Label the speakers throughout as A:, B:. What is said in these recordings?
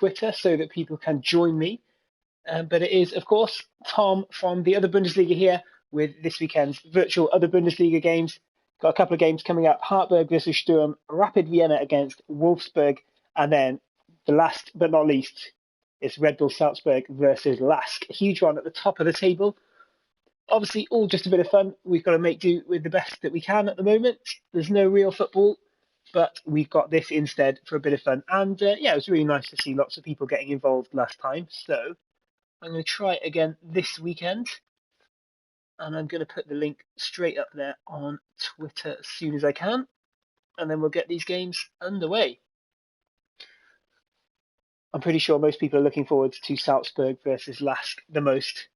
A: Twitter so that people can join me. But it is, of course, Tom from the Other Bundesliga here with this weekend's virtual Other Bundesliga games. Got a couple of games coming up: Hartberg versus Sturm, Rapid Vienna against Wolfsburg, and then the last but not least is Red Bull Salzburg versus Lask. A huge one at the top of the table. Obviously, all just a bit of fun. We've got to make do with the best that we can at the moment. There's no real football, but we've got this instead for a bit of fun. And yeah, it was really nice to see lots of people getting involved last time. So I'm going to try it again this weekend. And I'm going to put the link straight up there on Twitter as soon as I can. And then we'll get these games underway. I'm pretty sure most people are looking forward to Salzburg versus Lask the most.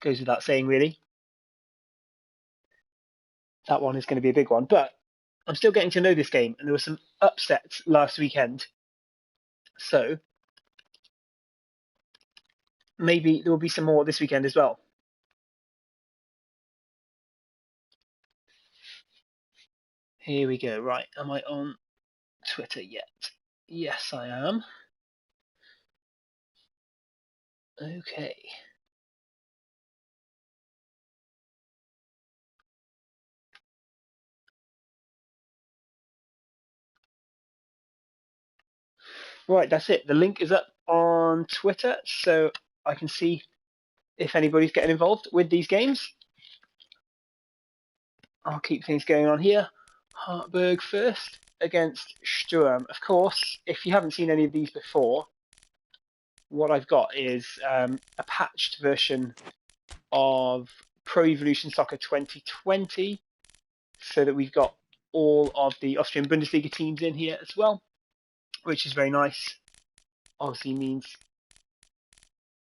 A: Goes without saying, really. That one is going to be a big one. But I'm still getting to know this game. And there were some upsets last weekend. So maybe there will be some more this weekend as well. Here we go. Right, am I on Twitter yet? Yes, I am. Okay. Right, that's it. The link is up on Twitter, so I can see if anybody's getting involved with these games. I'll keep things going on here. Hartberg first against Sturm. Of course, if you haven't seen any of these before, what I've got is a patched version of Pro Evolution Soccer 2020, so that we've got all of the Austrian Bundesliga teams in here as well, which is very nice. Obviously means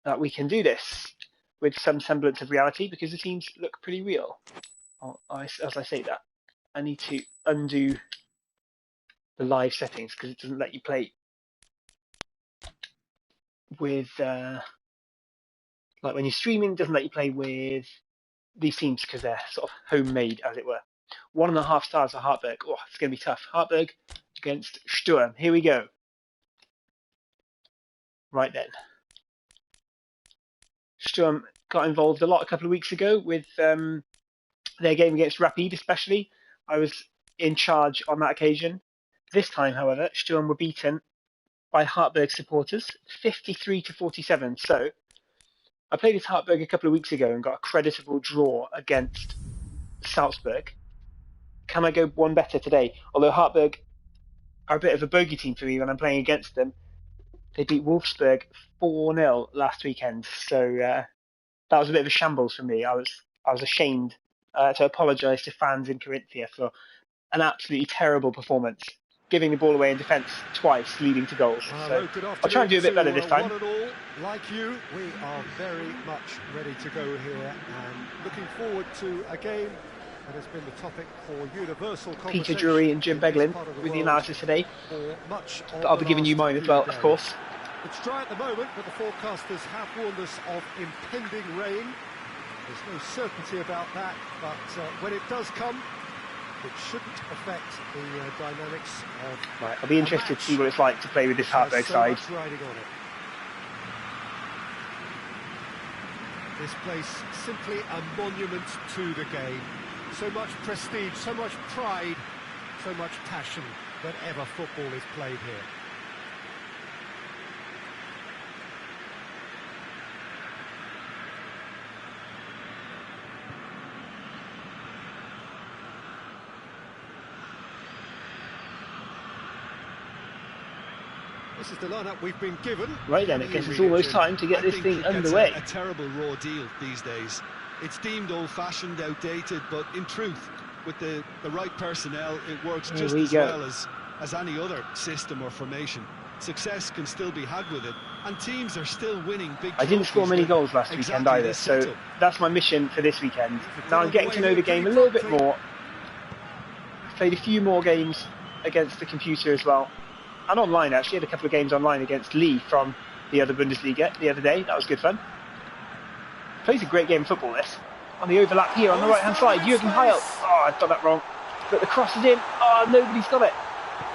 A: that we can do this with some semblance of reality because the teams look pretty real. As I say that, I need to undo the live settings because it doesn't let you play with like when you're streaming, it doesn't let you play with these teams because they're sort of homemade, as it were. 1.5 stars for Hartberg. Oh, it's going to be tough. Hartberg against Sturm. Here we go. Right then. Sturm got involved a lot a couple of weeks ago with their game against Rapid, especially. I was in charge on that occasion. This time, however, Sturm were beaten by Hartberg supporters, 53-47. So I played as Hartberg a couple of weeks ago and got a creditable draw against Salzburg. Can I go one better today? Although Hartberg are a bit of a bogey team for me when I'm playing against them. They beat Wolfsburg 4-0 last weekend. So that was a bit of a shambles for me. I was ashamed to apologise to fans in Carinthia for an absolutely terrible performance, giving the ball away in defence twice, leading to goals. So I'll try and do a bit better this time.
B: Like you, we are very much ready to go here and looking forward to a game that has been the topic for universal conversation.
A: Peter Drury and Jim Beglin with the analysis today. But I'll be giving you mine as well, of course.
B: It's dry at the moment, but the forecasters have warned us of impending rain. There's no certainty about that, but when it does come, it shouldn't affect the dynamics of.
A: Right, I'll be interested to see what it's like to play with this Hartberg side.
B: Riding on it. This place simply a monument to the game. So much prestige, so much pride, so much passion whenever football is played here. This is the lineup we've been given.
A: Right then, I guess it's almost time to get this thing underway.
C: A terrible raw deal these days. It's deemed old-fashioned, outdated, but in truth, with the right personnel, it works just as well as any other system or formation. Success can still be had with it, and teams are still winning big.
A: I didn't score many goals last weekend either, so that's my mission for this weekend. Now I'm getting to know the game a little bit more. I've played a few more games against the computer as well. And online, actually. Had a couple of games online against Lee from the Other Bundesliga the other day. That was good fun. Plays a great game of football, this. On the overlap here on the right-hand side, Jürgen Heil. Oh, I've got that wrong. But the cross is in. Oh, nobody's got it.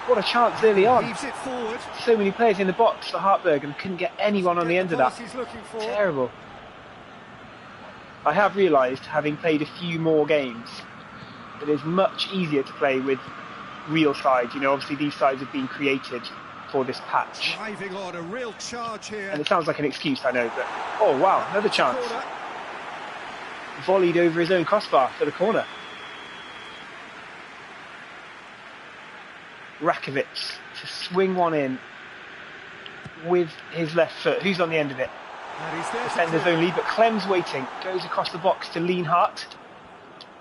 A: What a chance early on.
B: Heaves it forward.
A: So many players in the box for Hartberg and couldn't get anyone on the end of that.
B: He's looking for.
A: Terrible. I have realised, having played a few more games, that it's much easier to play with real sides. You know, obviously these sides have been created for this patch.
B: Driving on a real charge here.
A: And it sounds like an excuse, I know, but oh wow, another chance. Volleyed over his own crossbar for the corner. Rakovic to swing one in with his left foot. Who's on the end of it? Defenders only, but Clem's waiting. Goes across the box to Lienhardt.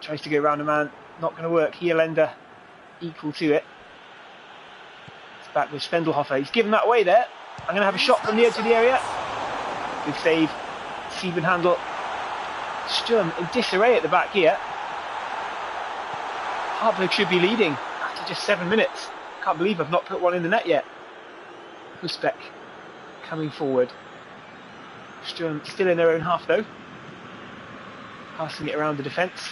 A: Tries to go around a man. Not going to work. Hierländer equal to it. It's back with Spendelhofer. He's given that away there. I'm going to have a shot from the edge of the area. Good save. Siebenhandel. Sturm in disarray at the back here. Hartberg should be leading after just 7 minutes. Can't believe I've not put one in the net yet. Husbeck coming forward. Sturm still in their own half though. Passing it around the defence.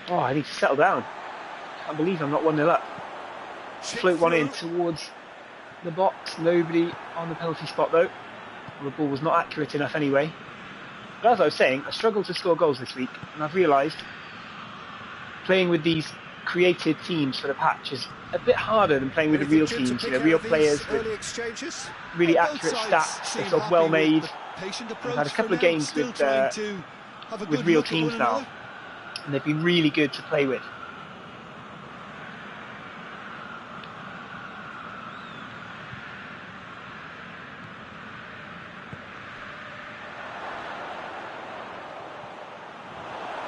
A: Oh, I need to settle down. Can't believe I'm not 1-0 up. Float one in towards the box. Nobody on the penalty spot though. Well, the ball was not accurate enough anyway. But as I was saying, I struggled to score goals this week, and I've realised playing with these created teams for the patch is a bit harder than playing with the real teams, you know, real players with really accurate stats. They're sort of well made. I've had a couple of games with real teams now, and they've been really good to play with.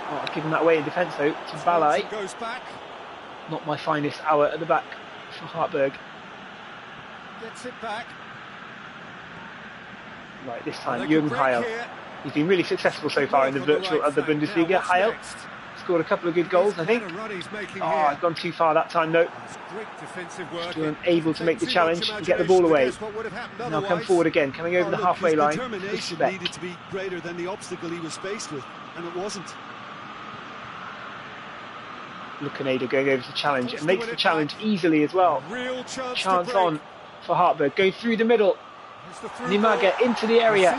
A: Oh, I've given that away in defence though to Balai.
B: Goes back.
A: Not my finest hour at the back for Hartberg.
B: Gets it back.
A: Right, this time Jürgen Heil. He's been really successful so far in the virtual of the Bundesliga. Heil scored a couple of good goals, I think. Oh, I've gone too far that time though. Still unable to make the challenge and get the ball away. Now come forward again, coming over the halfway line.
C: Determination needed to be greater than the obstacle he was faced with, and it wasn't.
A: Lukaneda going over to challenge and makes the challenge easily as well. Chance on for Hartberg, going through the middle. Nimaga into the area.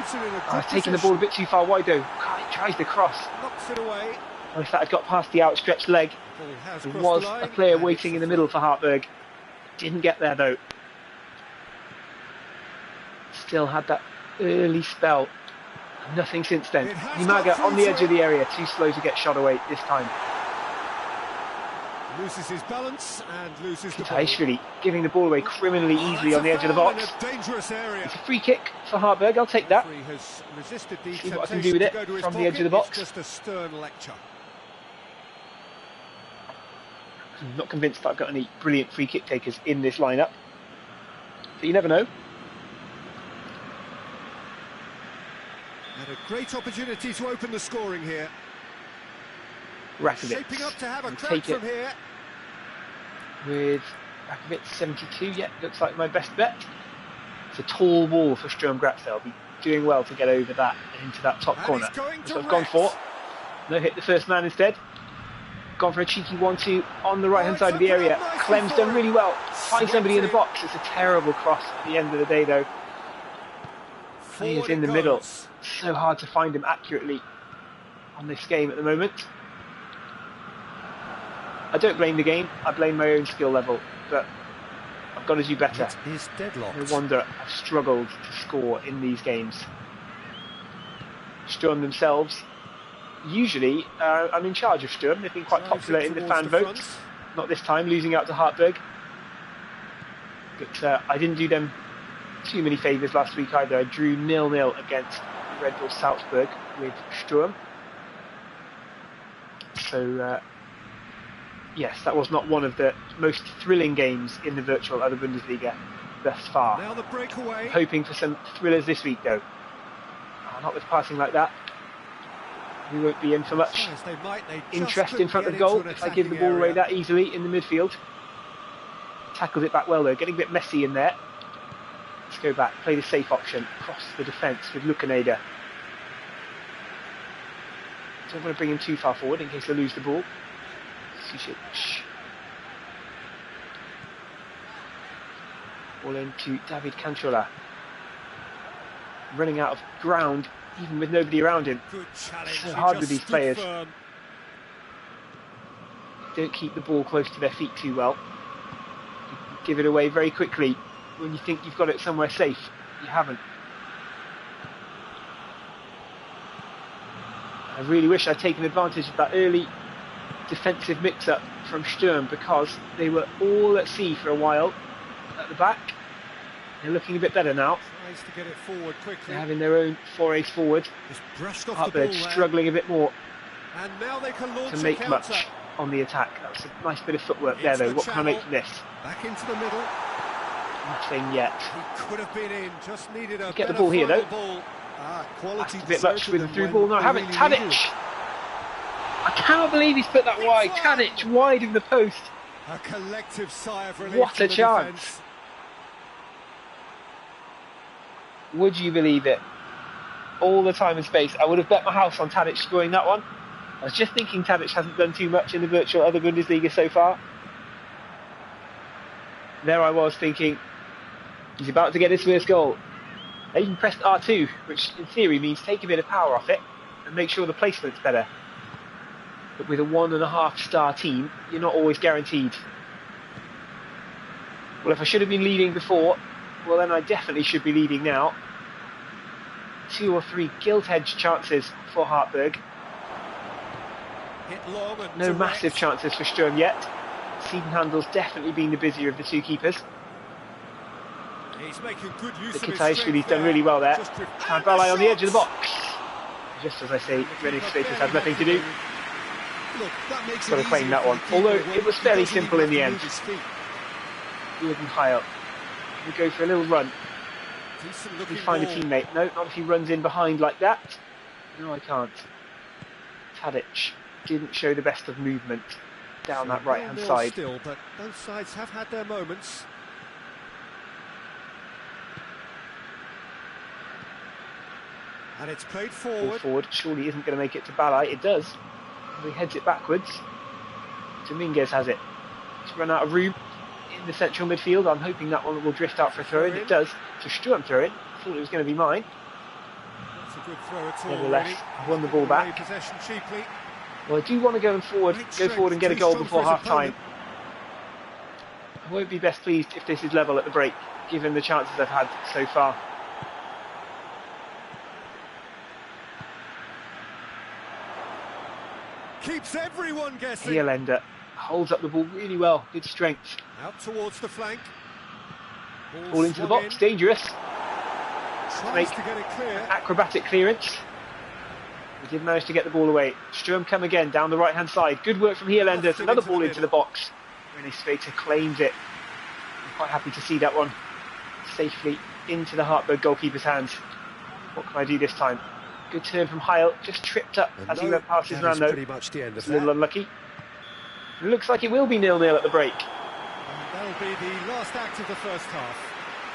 A: Oh, he's taking the ball a bit too far wide though. He tries to cross. Well, if that had got past the outstretched leg, there was a player waiting in the middle for Hartberg. Didn't get there though. Still had that early spell. Nothing since then. Nimaga on the edge of the area, too slow to get shot away this time.
B: Loses his balance and loses the ball.
A: Kutaishvili giving the ball away criminally easily on the edge of the box. It's a free kick for Hartberg, I'll take that. See what I can do with it from the edge of the box.
B: Just a stern lecture.
A: I'm not convinced that I've got any brilliant free kick takers in this lineup, but you never know.
B: And a great opportunity to open the scoring here.
A: Rakovic
B: Shaping up to have a crack
A: take it
B: from here.
A: with Rakovic 72. Yeah, looks like my best bet. It's a tall wall for Sturm Graz. They'll be doing well to get over that and into that top corner. That's what I've gone for. No, hit the first man instead. Gone for a cheeky 1-2 on the right hand side of the area. Clem's done really well. Find somebody in the box. It's a terrible cross at the end of the day though. He is in the middle. So hard to find him accurately on this game at the moment. I don't blame the game, I blame my own skill level, but I've got to do better. No wonder I've struggled to score in these games. Sturm themselves, usually I'm in charge of Sturm. They've been quite popular in the fan votes. Not this time, losing out to Hartberg. But I didn't do them too many favours last week either. I drew 0-0 against Red Bull Salzburg with Sturm. So yes, that was not one of the most thrilling games in the virtual other Bundesliga thus far.
B: Now the breakaway.
A: I'm hoping for some thrillers this week though. Not with passing like that. We won't be in for much interest in front of goal if I give the ball away that easily in the midfield. Tackles it back well though, getting a bit messy in there. Let's go back, play the safe option, cross the defence with Lukaneda. Don't want to bring him too far forward in case they lose the ball. Ball into David Canchola. Running out of ground, even with nobody around him.
B: Good challenge.
A: So hard with these players.
B: Firm.
A: Don't keep the ball close to their feet too well. Give it away very quickly when you think you've got it somewhere safe. You haven't. I really wish I'd taken advantage of that early defensive mix-up from Sturm, because they were all at sea for a while at the back. They're looking a bit better now.
B: Tries to get it forward quickly.
A: They're having their own forays forward.
B: Just brushed off
A: Hartberg
B: the ball
A: struggling a bit more
B: and now they can launch
A: to make
B: a
A: much
B: counter.
A: on the attack. That's a nice bit of footwork there, though. What can I make from this?
B: Back into the middle.
A: Nothing yet.
B: He could have been in. Just needed a
A: Get the
B: better
A: ball here, though.
B: ball.
C: Quality.
A: That's a bit much with the through
C: when
A: ball. No, I
C: they
A: haven't.
C: really
A: Tadic!
C: need it.
A: I cannot believe he's put that wide. Tadic wide of the post.
B: A collective sigh of relief.
A: What
B: to
A: a
B: the
A: chance.
B: defence.
A: Would you believe it? All the time and space. I would have bet my house on Tadic scoring that one. I was just thinking Tadic hasn't done too much in the virtual other Bundesliga so far. There I was thinking, he's about to get his first goal. I even pressed R2, which in theory means take a bit of power off it and make sure the placement's better. But with a 1.5 star team, you're not always guaranteed. Well, if I should have been leading before, well then I definitely should be leading now. 2 or 3 gilt-edged chances for Hartberg.
B: Hit long and
A: No
B: direct.
A: massive chances for Sturm yet. Siebenhandel's definitely been the busier of the two keepers.
B: He's making good use
A: The
B: of his
A: Kitaishvili's
B: strength
A: done really well there.
B: Just
A: And Balai on the edge of the box. Just as I say, Rennes Status had nothing to do.
C: Look, that makes
A: Got to
C: it
A: claim
C: easier
A: that
C: for
A: one.
C: the keeper
A: Although
C: when
A: it was
C: he
A: fairly
C: doesn't
A: simple
C: even
A: in the
C: have
A: end.
C: to move his feet.
A: Jordan Heil. We go for a little run.
B: decent
A: We
B: looking
A: find a
B: ball.
A: teammate. No, not if he runs in behind like that. No, I can't. Tadic didn't show the best of movement down that right hand
B: 0-0
A: side.
B: Still, but both sides have had their moments. And it's played
A: Ball
B: forward.
A: forward. Surely isn't going to make it to Balai. It does. He heads it backwards. Dominguez has it. It's run out of room in the central midfield. I'm hoping that one will drift out for a throw in. It does. So Sturm throw in. Thought it was going to be mine.
B: That's a good throw at all.
A: Nevertheless,
B: Really.
A: I've won the ball
B: Away
A: back.
B: Possession cheaply.
A: Well, I do want to go forward and get a goal before half time. I won't be best pleased if this is level at the break, given the chances I've had so far.
B: Keeps everyone guessing.
A: Hierländer holds up the ball really well. Good strength.
B: Out towards the flank.
A: Ball into the
B: swung
A: box.
B: in.
A: Dangerous.
B: Tries
A: Make
B: to get it clear.
A: acrobatic clearance. He did manage to get the ball away. Sturm come again down the right hand side. Good work from Hierländer. Another ball into the box. Rennes Spater claims it. I'm quite happy to see that one safely into the Hartberg goalkeeper's hands. What can I do this time? Good turn from Heil. Just tripped up as he went past his man though.
B: Pretty much the end of
A: It's a little
B: that.
A: unlucky. It looks like it will be 0-0 at the break.
B: And that'll be the last act of the first half.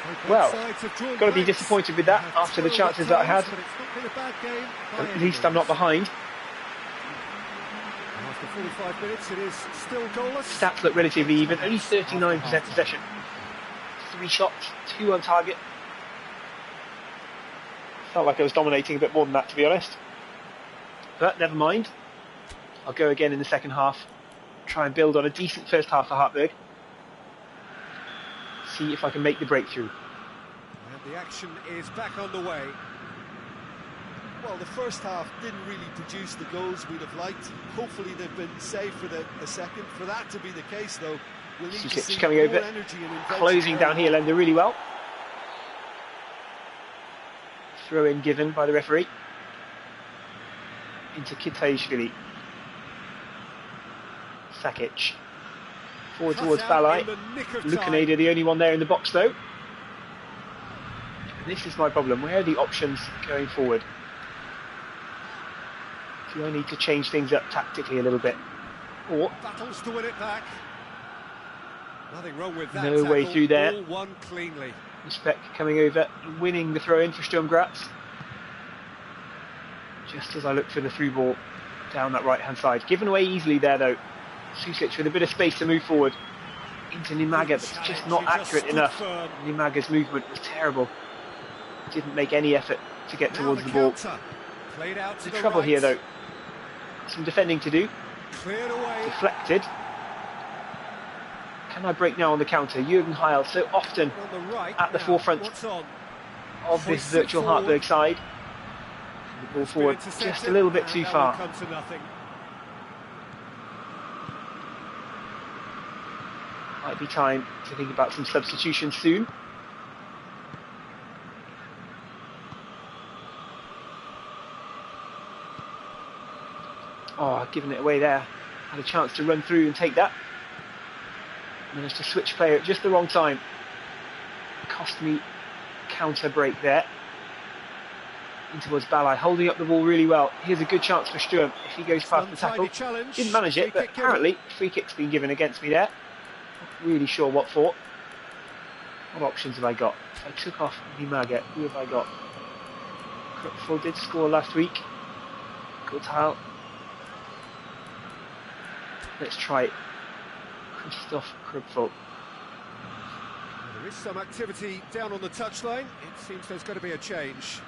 B: Both
A: Well,
B: sides have drawn
A: got to be
B: blanks.
A: disappointed with that
B: Have
A: after the
B: twirled
A: chances that I had.
B: thumbs, but it's not been a bad game by
A: At
B: any
A: least I'm not
B: means.
A: behind.
B: After 45 minutes, it is still goalless.
A: Stats look relatively even. Only 39% possession. 3 shots, 2 on target. Felt like I was dominating a bit more than that, to be honest. But never mind. I'll go again in the second half. Try and build on a decent first half for Hartberg. See if I can make the breakthrough.
B: And the action is back on the way.
C: Well, the first half didn't really produce the goals we'd have liked. Hopefully they've been saved for the second. For that to be the case, though, we'll need to
A: Susic
C: see
A: coming
C: more
A: over,
C: energy and invention
A: closing down
C: early.
A: Hierländer really well. Throw in given by the referee. Into Kitaishvili. Sakic. Forward
B: Cut
A: towards
B: out
A: Balai.
B: in the nick of time.
A: Lukaneda the only one there in the box though. And this is my problem. Where are the options going forward? Do I need to change things up tactically a little bit? Or
B: Battles to win it back. Nothing wrong with that.
A: No way
B: tackle.
A: through there.
B: All won cleanly.
A: Respect coming over, winning the throw in for Sturm Graz. Just as I look for the through ball down that right hand side. Given away easily there though. Susic with a bit of space to move forward. into Nimaga, but it's just not accurate enough. Nimaga's movement was terrible. Didn't make any effort to get towards the ball. The trouble here though, some defending to do. Deflected. Can I break now on the counter? Jürgen Heil so often at the forefront of this virtual Hartberg side. The ball forward just a little bit too far. Might be time to think about some substitutions soon. Oh, I've given it away there. Had a chance to run through and take that. Managed to switch player at just the wrong time. Cost me counter break there. In towards Balai, holding up the ball really well. Here's a good chance for Sturm if he goes past the tackle. Didn't manage it, but apparently free kick's been given against me there. Not really sure what for. What options have I got? If I took off Nimaga, who have I got? Krupfel did score last week. Good tile. Let's try it. Christoph Krupfel.
B: There is some activity down on the touchline. It seems there's going to be a change.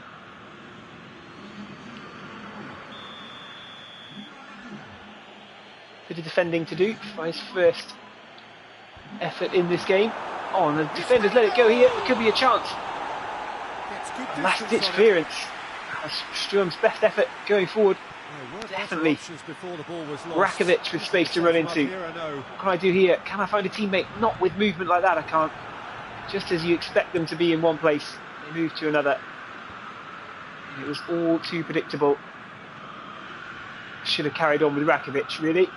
A: Bit of defending to do for his first effort in this game. Oh, and the defenders let it go here. It could be a chance. Last ditch clearance. Sturm's best effort going forward. Definitely. Rakovic with space to run into. What can I do here? Can I find a teammate? Not with movement like that, I can't. Just as you expect them to be in one place, they move to another. It was all too predictable. Should have carried on with Rakovic, really.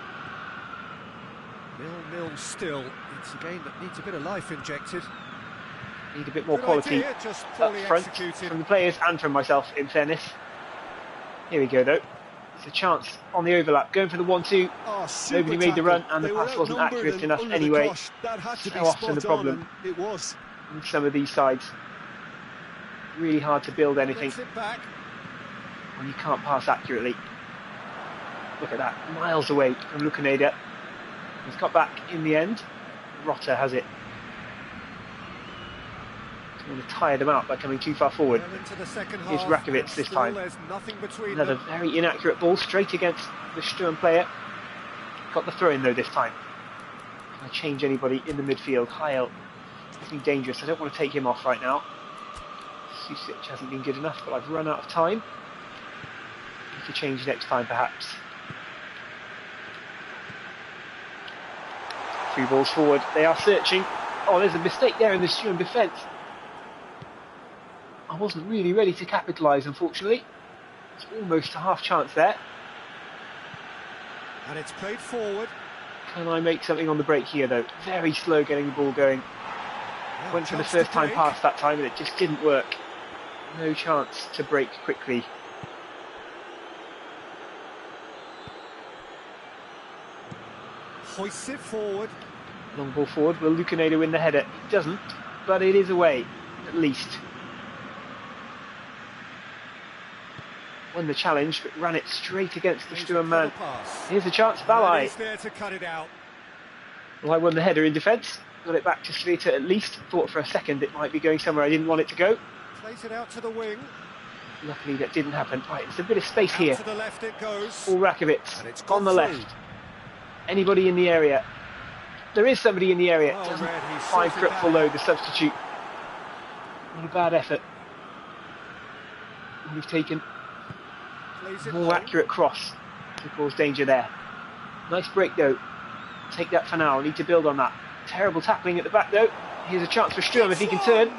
B: 0-0 still. It's a game that needs a bit of life injected.
A: Need a bit more quality up front from the players and from myself, in fairness. Here we go, though. It's a chance on the overlap, going for the 1-2. Nobody made the run, and the pass wasn't accurate enough anyway. So often the problem with some of these sides. Really hard to build anything when you can't pass accurately. Look at that, miles away from Lukaneda. He's got back in the end. Rotter has it. Going to tire them out by coming too far forward. Here's Rakovic this time. Another very inaccurate ball straight against the Sturm player. Got the throw in though this time. Can I change anybody in the midfield? Heil is looking dangerous. I don't want to take him off right now. Susic hasn't been good enough, but I've run out of time. Need to change next time perhaps. 3 balls forward. They are searching. Oh, there's a mistake there in the Sturm defence. I wasn't really ready to capitalise, unfortunately. It's almost a half chance there.
B: And it's played forward.
A: Can I make something on the break here, though? Very slow getting the ball going. Went for the first time pass that time, and it just didn't work. No chance to break quickly.
B: Hoists it forward.
A: Long ball forward. Will Lukaneda win the header? It doesn't, but it is away, at least. Won the challenge, but ran it straight against the Sturm man. Here's a chance, Balai. Well, I won the header in defence. Got it back to Sveta at least. Thought for a second it might be going somewhere I didn't want it to go.
B: Plays it out to the wing.
A: Luckily that didn't happen. Right, there's a bit of space
B: Out
A: here.
B: to the left it goes.
A: All Rakovic on the left. Anybody in the area? There is somebody in the area. Doesn't find Krupfel though, the substitute. Not a bad effort. We've taken more accurate cross to cause danger there. Nice break though. Take that for now. Need to build on that. Terrible tackling at the back though. Here's a chance for Sturm if he can turn.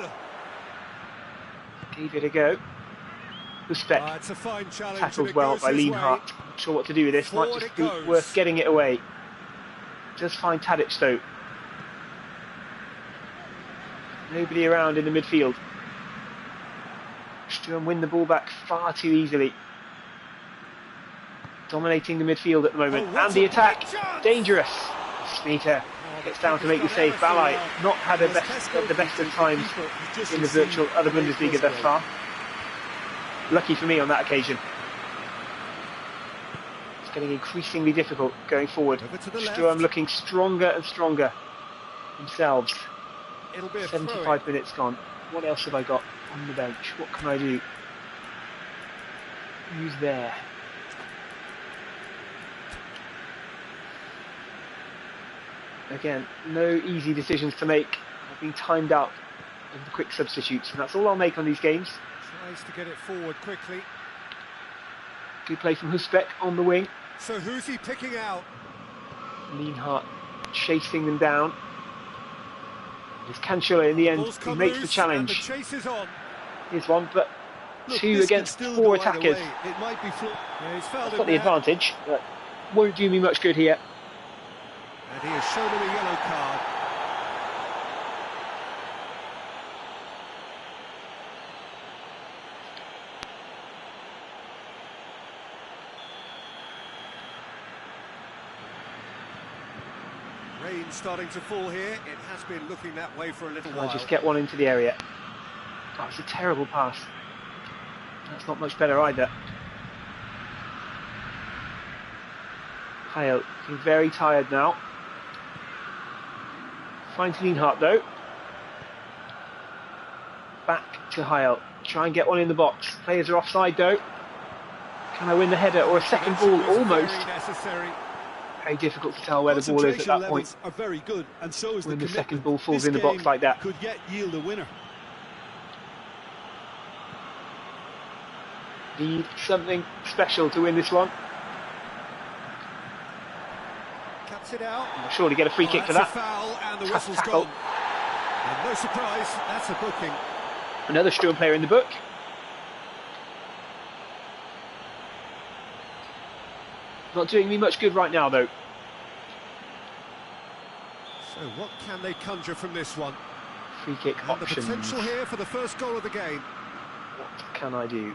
A: Gave it a go. Respect. Tackled well by Lienhardt. Not sure what to do with this. Might just be worth getting it away. Does find Tadic though. Nobody around in the midfield. Sturm win the ball back far too easily. Dominating the midfield at the moment. And the attack. Dangerous. Smeeta gets down to make the save. Balai not had the best of times in the virtual other Bundesliga thus far. Lucky for me on that occasion. It's getting increasingly difficult going forward. Sturm looking stronger and stronger. themselves.
B: It'll be a
A: 75 minutes gone. What else have I got on the bench? What can I do? Who's there? Again, no easy decisions to make. I've been timed out of the quick substitutes, and that's all I'll make on these games.
B: Tries to get it forward quickly.
A: Good play from Husbeck on the wing.
B: So who's he picking out?
A: Lienhart chasing them down. It's Cancella in the end who makes the challenge.
B: The chase is on.
A: Here's one, but
C: Look,
A: two against four attackers.
C: It might be
A: I've got the advantage, but won't do me much good here.
B: And he has shown him a yellow card. Rain starting to fall here. It has been looking that way for a little while.
A: I'll just get one into the area. Oh, it's a terrible pass. That's not much better either. Heil looking very tired now. Finds Lienhart though. Back to Heil. Try and get one in the box. Players are offside though. Can I win the header or a second ball? Almost. Very difficult to tell where the ball is at that point.
C: Are very good, and so is
A: when the second
C: commitment.
A: ball falls
C: This
A: in the box like that.
C: Could yet yield a winner.
A: Need something special to win this one.
B: Cuts it out.
A: I'll surely get a free kick for that.
B: A foul, and the whistle's
A: tackle.
B: gone. And no surprise, that's a booking.
A: Another Sturm player in the book. Not doing me much good right now though.
B: So what can they conjure from this one?
A: Free kick
B: And the
A: options.
B: potential here for the first goal of the game.
A: What can I do?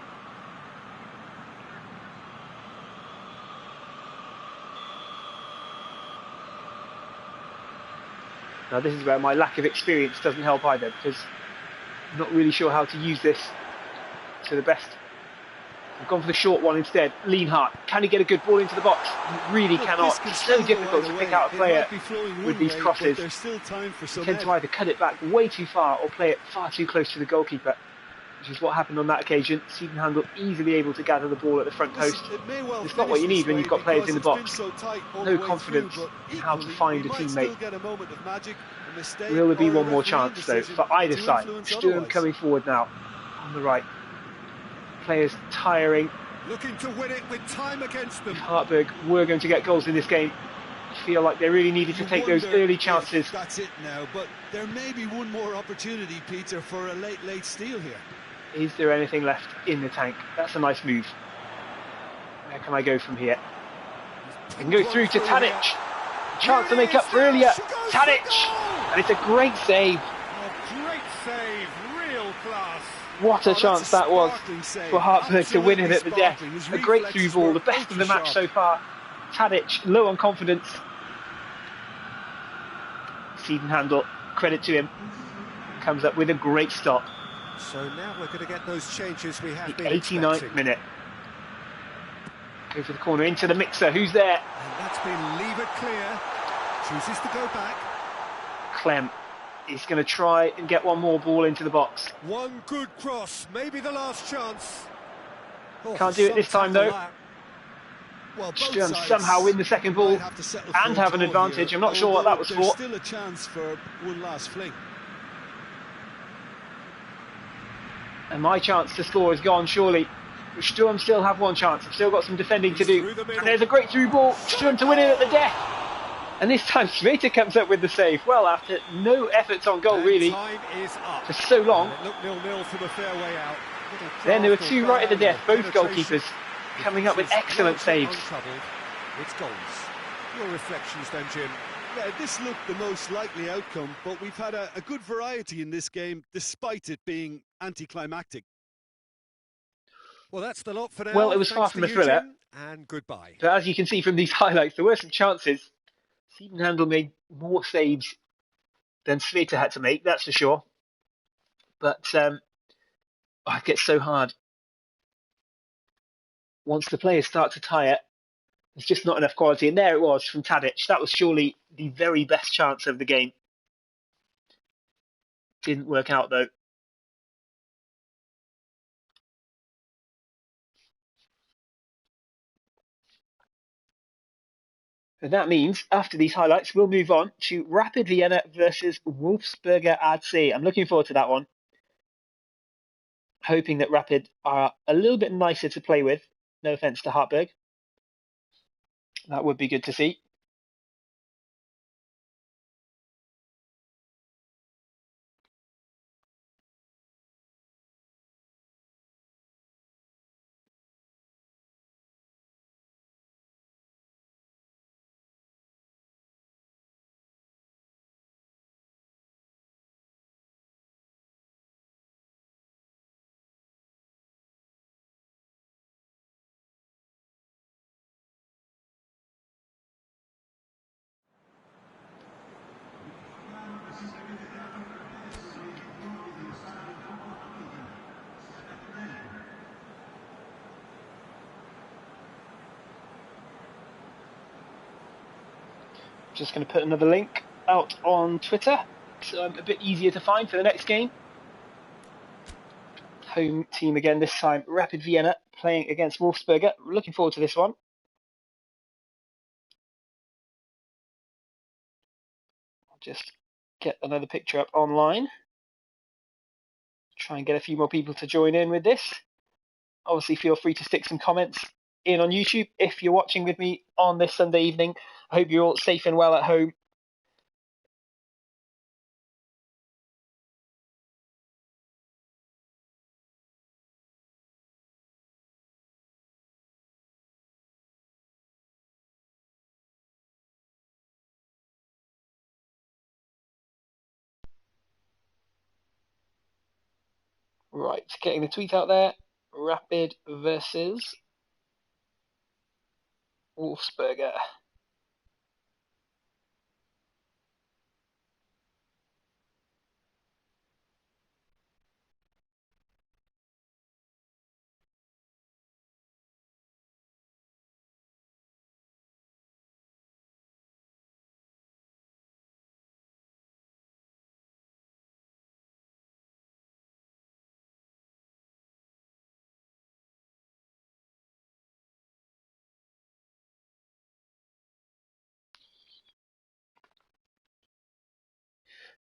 A: Now this is where my lack of experience doesn't help either, because I'm not really sure how to use this to the best. I've gone for the short one instead. Lienhart, can he get a good ball into the box? He really cannot. It's so difficult to pick out a player with these crosses.
C: There's still time for some
A: They tend to either cut it back way too far or play it far too close to the goalkeeper, which is what happened on that occasion. Siebenhandel easily able to gather the ball at the front post. It's not what you need when you've got players in the box. No confidence in how to find a teammate. Will there be one more chance though for either side? Sturm coming forward now on the right. Players tiring.
B: Looking to win it with time against them.
A: If Hartberg were going to get goals in this game, I feel like they really needed to take those early chances.
C: That's it now, but there may be one more opportunity, Peter, for a late steal here.
A: Is there anything left in the tank? That's a nice move. Where can I go from here? I can go through to Tadic. Chance to make up for earlier. Tadic! And it's a great save.
B: A great save, real class.
A: What a chance that was for Hartberg to win it at the death. A great through ball, the best of the match so far. Tadic, low on confidence. Siebenhandel, credit to him, comes up with a great stop.
B: So now we're going to get those changes we have
A: The
B: been
A: 89th
B: expecting.
A: minute. Go for the corner, into the mixer, who's there?
B: And that's been levered clear. Chooses to go back.
A: Clem is going to try and get one more ball into the box.
B: One good cross, maybe the last chance. Oh,
A: Can't do it this time though.
C: Well, both
A: Sturm
C: sides
A: somehow win the second ball
C: might have to settle for
A: and
C: a
A: have an
C: draw
A: advantage.
C: here,
A: I'm not sure what that was
C: although
A: for.
C: There's still a chance for one last fling.
A: And my chance to score is gone, surely. But Sturm still have one chance. I've still got some defending to do. And there's a great through ball. Sturm to win it at the death. And this time Sveta comes up with the save. Well, after no efforts on goal, really,
B: Time is up.
A: for so long.
B: And it looked 0-0 from a fair way out.
A: Then there were two right at the death, both goalkeepers coming up with excellent saves.
B: It's goals. Your reflections then, Jim.
C: Yeah, this looked the most likely outcome, but we've had a good variety in this game, despite it being anticlimactic.
B: Well, that's the lot for now.
A: Well, it was far
B: Thanks
A: from
B: to
A: a
B: you,
A: thriller.
B: Jim, and goodbye.
A: But as you can see from these highlights, there were some chances. Siebenhandel made more saves than Sveta had to make, that's for sure. But it gets so hard. Once the players start to tire, there's just not enough quality. And there it was from Tadic. That was surely the very best chance of the game. Didn't work out though. And that means after these highlights, we'll move on to Rapid Vienna versus Wolfsberger AC. I'm looking forward to that one. Hoping that Rapid are a little bit nicer to play with. No offense to Hartberg. That would be good to see. Just going to put another link out on Twitter, so I'm a bit easier to find for the next game. Home team again this time, Rapid Vienna playing against Wolfsberger. Looking forward to this one. I'll just get another picture up online. Try and get a few more people to join in with this. Obviously, feel free to stick some comments in on YouTube if you're watching with me on this Sunday evening. I hope you're all safe and well at home. Right, getting the tweet out there. Rapid versus Wolfsberger.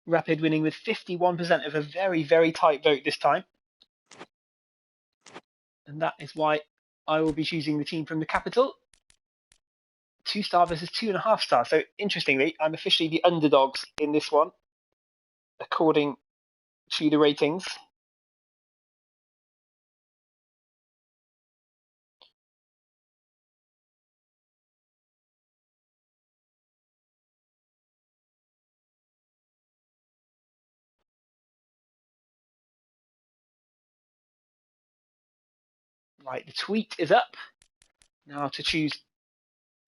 A: Rapid winning with 51% of a very, very tight vote this time. And that is why I will be choosing the team from the capital. 2-star versus 2.5-star. So interestingly, I'm officially the underdogs in this one, according to the ratings. Right, the tweet is up. Now to choose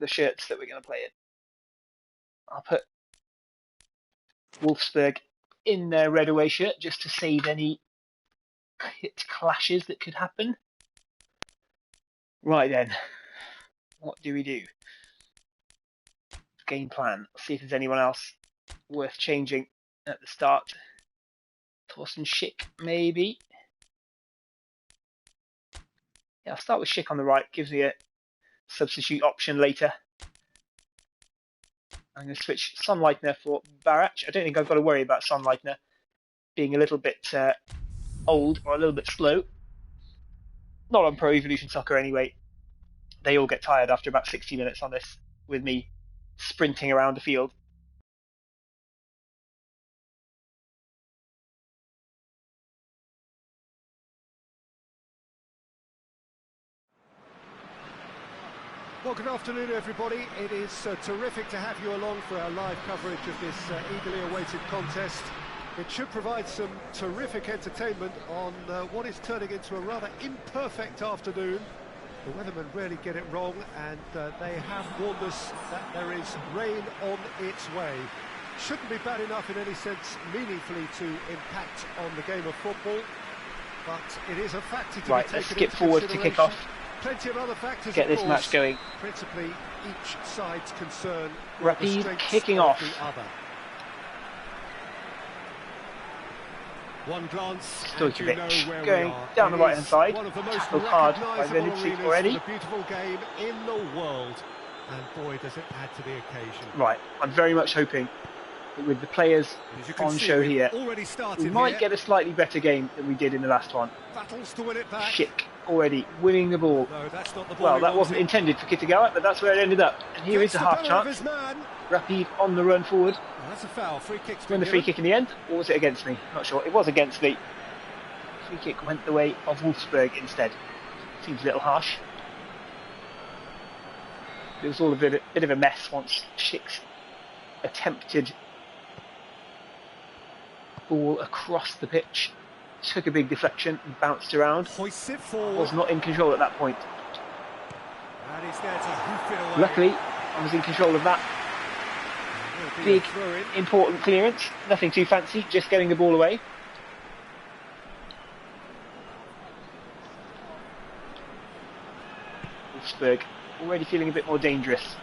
A: the shirts that we're going to play in. I'll put Wolfsburg in their red away shirt just to save any hit clashes that could happen. Right then, what do we do? Game plan. See if there's anyone else worth changing at the start. Thorsten Schick, maybe. Yeah, I'll start with Schick on the right. Gives me a substitute option later. I'm going to switch Sonnleithner for Barach. I don't think I've got to worry about Sonnleithner being a little bit old or a little bit slow. Not on Pro Evolution Soccer anyway. They all get tired after about 60 minutes on this with me sprinting around the field.
B: Well, good afternoon, everybody. It is terrific to have you along for our live coverage of this eagerly awaited contest. It should provide some terrific entertainment on what is turning into a rather imperfect afternoon. The weathermen rarely get it wrong, and they have warned us that there is rain on its way. Shouldn't be bad enough in any sense meaningfully to impact on the game of football, but it is a factor to be taken
A: Right, let's skip forward to kick off.
B: Plenty of other factors,
A: get this match going.
B: Principally, each side's concern.
A: Rapid kicking off.
B: The other. One glance, and you know
A: Stojkovic
B: where
A: going
B: we are.
A: down the right hand side.
B: One of the most
A: Tackled hard by
B: recognisable
A: Vinicius
B: arenas
A: already.
B: for the beautiful game in the world, and boy, does it add to the occasion.
A: Right, I'm very much hoping that with the players on show here, we might get a slightly better game than we did in the last one.
B: Battles to win it back.
A: Schick already winning the ball.
B: No, that's not the ball
A: Well, that wasn't intended for Kitagawa, but that's where it ended up. And here is a half chance. Rapid on the run forward.
B: Oh, that's a foul. Free kick.
A: Won the free kick in the end, or was it against me? Not sure. It was against me. Free kick went the way of Wolfsburg instead. Seems a little harsh. It was all a bit of a mess once Schick's attempted ball across the pitch, took a big deflection and bounced around.
B: Hoists it forward.
A: Was not in control at that point.
B: And he's there to hoof it away.
A: Luckily, I was in control of that. Big, important clearance. Nothing too fancy, just getting the ball away. Wolfsburg already feeling a bit more dangerous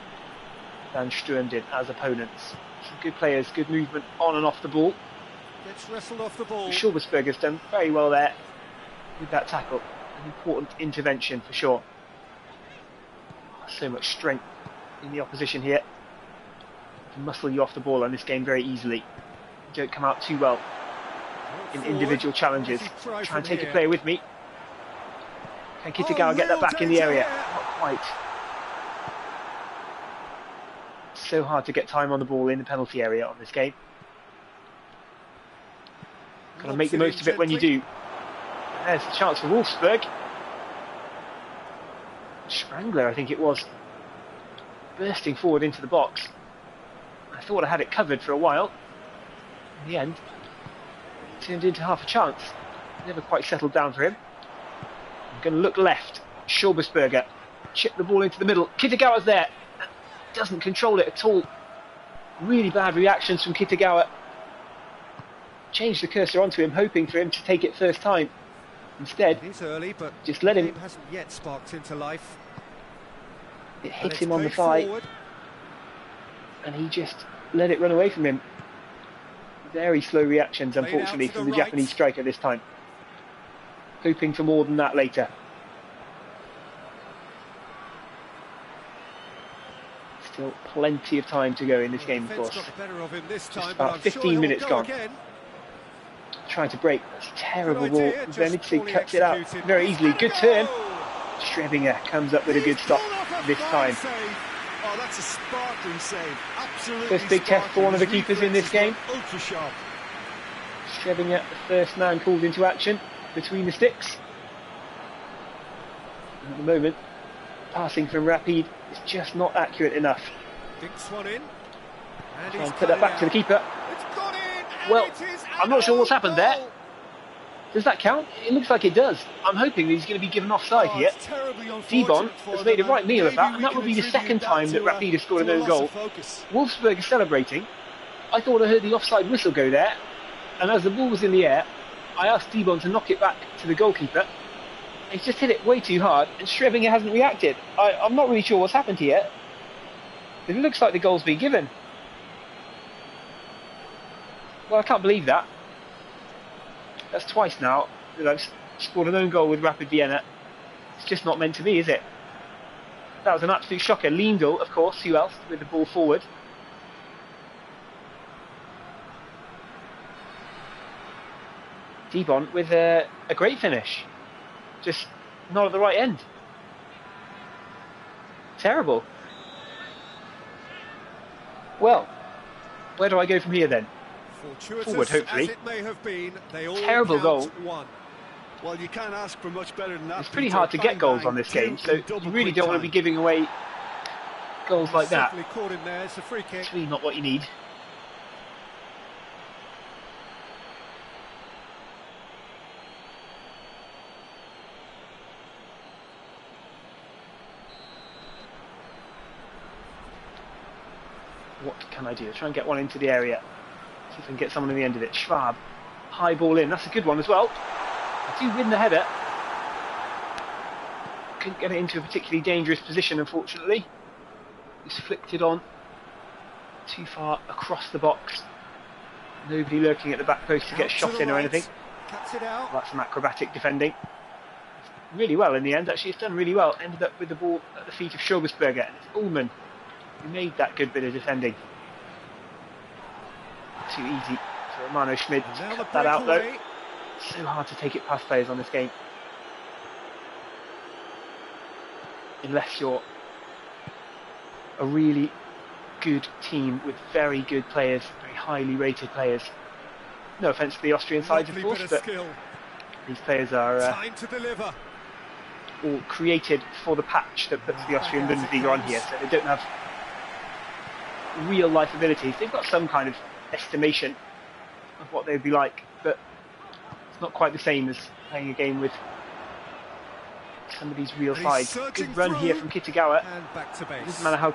A: than Sturm did as opponents. Some good players, good movement on and off the ball.
B: Gets wrestled off the ball.
A: Schulbersberg has done very well there with that tackle. An important intervention for sure. So much strength in the opposition here. Can muscle you off the ball on this game very easily. You don't come out too well in individual challenges. Try and take a player with me. Can Kitagawa get that back in the area? Not quite. So hard to get time on the ball in the penalty area on this game. Got to make the most of it when you do. There's the chance for Wolfsburg. Sprangler, I think it was, bursting forward into the box. I thought I had it covered for a while. In the end, it turned into half a chance. Never quite settled down for him. I'm going to look left. Schulbersberger chip the ball into the middle. Kitagawa's there. Doesn't control it at all. Really bad reactions from Kitagawa. Changed the cursor onto him, hoping for him to take it first time. Instead,
B: he's early, but
A: just let him.
B: Hasn't yet sparked into life.
A: It hit him on the thigh, and he just let it run away from him. Very slow reactions, unfortunately, from the Japanese striker this time. Hoping for more than that later. Still plenty of time to go in this game, of course. Just about 15 minutes gone. Trying to break. That's a terrible ball. Zenitsi cuts it out very easily. Good turn. Strebinger comes up with a good stop this time.
C: Oh, that's a sparkling save. Absolutely.
A: First big test for one of the keepers in this game.
C: Ultra sharp.
A: Strebinger, the first man called into action between the sticks. And at the moment, passing from Rapid is just not accurate enough.
B: Dinks one in.
A: Try and put that back to the keeper. Well, I'm not sure what's happened there. Does that count? It looks like it does. I'm hoping that he's going to be given offside here. Dibon has made a right meal of that, and that would be the second time that Rapid has scored an own goal. Wolfsburg is celebrating. I thought I heard the offside whistle go there, and as the ball was in the air, I asked Dibon to knock it back to the goalkeeper. He's just hit it way too hard, and Strebinger hasn't reacted. I'm not really sure what's happened here. It looks like the goal's been given. Well, I can't believe that. That's twice now that I've scored an own goal with Rapid Vienna. It's just not meant to be, is it? That was an absolute shocker. Lindl, of course, who else, with the ball forward. Dibon with a great finish. Just not at the right end. Terrible. Well, where do I go from here then? Forward, hopefully. Terrible goal.
C: Well, you can't ask for much better than that.
A: It's pretty hard to get goals on this game, so you really don't want to be giving away goals like that. It's really not what you need. What can I do? Try and get one into the area. See if I can get someone in the end of it. Schwab, high ball in. That's a good one as well. I do win the header. Couldn't get it into a particularly dangerous position, unfortunately. It's flicked it on too far across the box. Nobody lurking at the back post to get a shot in or anything.
B: Cuts it out.
A: That's some acrobatic defending. Really well in the end, actually. It's done really well. Ended up with the ball at the feet of Schobesberger. And it's Ullmann who made that good bit of defending. Too easy for Romano Schmid to cut that out, though. So hard to take it past players on this game. Unless you're a really good team with very good players, very highly rated players. No offence to the Austrian side, of course, but these players are all created for the patch that puts the Austrian Bundesliga on here, so they don't have real life abilities. They've got some kind of estimation of what they'd be like, but it's not quite the same as playing a game with some of these real sides. Good run here from Kitagawa. It doesn't matter how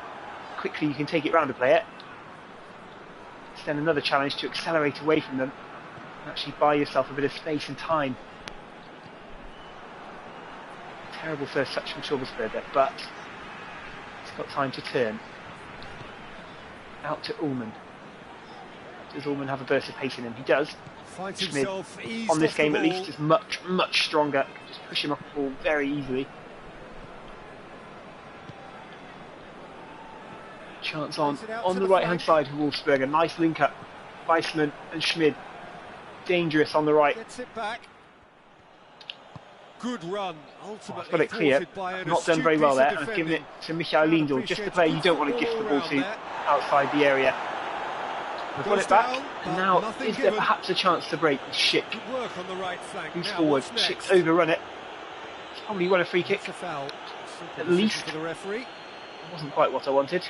A: quickly you can take it round a player. It's then another challenge to accelerate away from them and actually buy yourself a bit of space and time. Terrible first touch from Schobesberger, but it's got time to turn. Out to Ullmann. Does Ullmann have a burst of pace in him? He does. Schmid, on this game at least, is much, much stronger. Just push him off the ball very easily. Chance on the right hand side for Wolfsberger. Nice link up. Weissman and Schmid. Dangerous on the right.
B: Gets it back. Good run.
A: I've got it clear. I've not done very well there. I've given it to Michael Lindl, just the player you don't want to gift the ball to outside the area. We've got it back. And now, is there perhaps a chance to break with Schick? Who's forward? Schick's overrun it. It's probably won a free kick. At least. It wasn't quite what I wanted.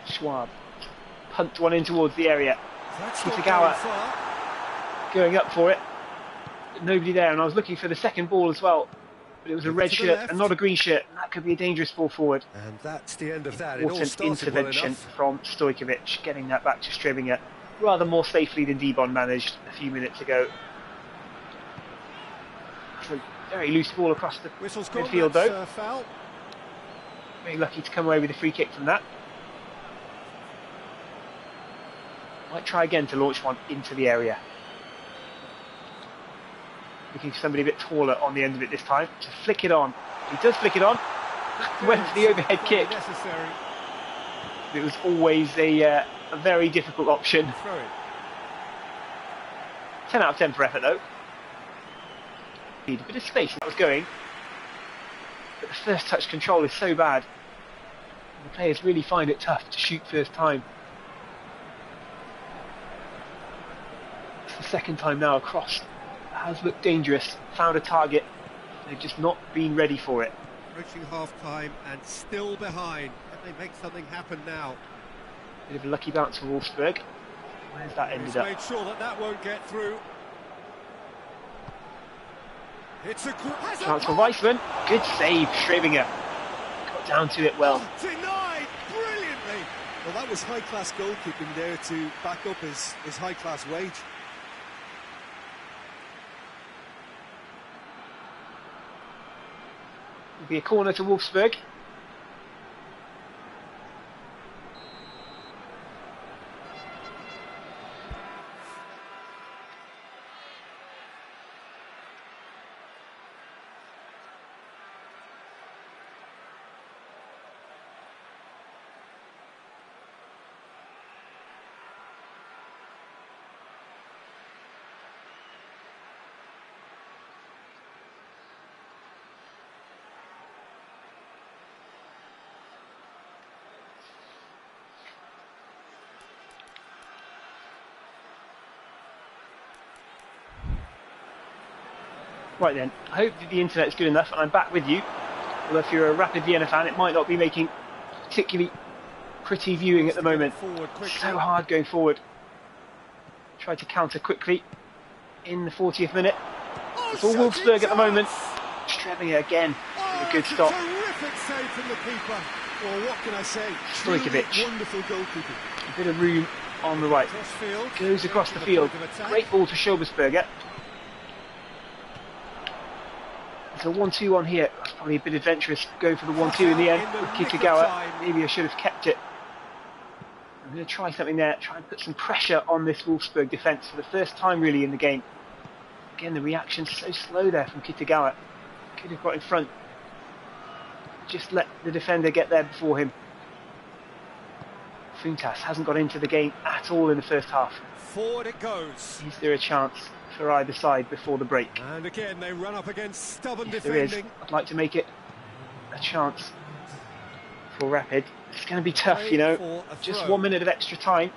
A: Schwab. Punt one in towards the area. Kitagawa going up for it. Nobody there, and I was looking for the second ball as well, but it was a red shirt and not a green shirt, and that could be a dangerous ball forward.
B: And that's the end of that.
A: Important intervention from Stojkovic, getting that back to Strebinger rather more safely than Dibon managed a few minutes ago. It's a very loose ball across the midfield though. Very lucky to come away with a free kick from that. Might try again to launch one into the area. Looking for somebody a bit taller on the end of it this time to flick it on. He does flick it on. Went for the overhead kick. It was always a very difficult option. 10 out of 10 for effort though. Need a bit of space that was going. But the first touch control is so bad. The players really find it tough to shoot first time. It's the second time now across. Has looked dangerous, found a target, they've just not been ready for it.
B: Approaching half-time and still behind. Can they make something happen now?
A: Bit of a lucky bounce for Wolfsburg. Where's that ended up?
B: Made sure that won't get through. It's a
A: chance for Weissman. Good save, Strebinger. Got down to it well.
B: Denied brilliantly.
C: Well, that was high-class goalkeeping there to back up his high-class wage.
A: It'll be a corner to Wolfsburg. Right then, I hope that the internet's good enough and I'm back with you. Although if you're a Rapid Vienna fan, it might not be making particularly pretty viewing at the moment. So hard going forward. Tried to counter quickly in the 40th minute. It's all Wolfsburg at the moment. Strebinger again with a good stop.
B: Terrific save from the keeper. Well, what can I say?
A: Stojkovic.
B: Wonderful goalkeeping.
A: A bit of room on the right. Goes across the field. Great ball to Schobesberger. It's a 1-2 on here. That's probably a bit adventurous going for the 1-2 in the end with Kitagawa. Maybe I should have kept it. I'm going to try something there, try and put some pressure on this Wolfsburg defence for the first time really in the game. Again, the reaction's so slow there from Kitagawa. Could have got in front. Just let the defender get there before him. Funtas hasn't got into the game at all in the first half.
B: Forward it goes.
A: Is there a chance for either side before the break?
B: And again, they run up against stubborn
A: If
B: defending.
A: there is, I'd like to make it a chance for Rapid. It's going to be tough, you know. Just 1 minute of extra time.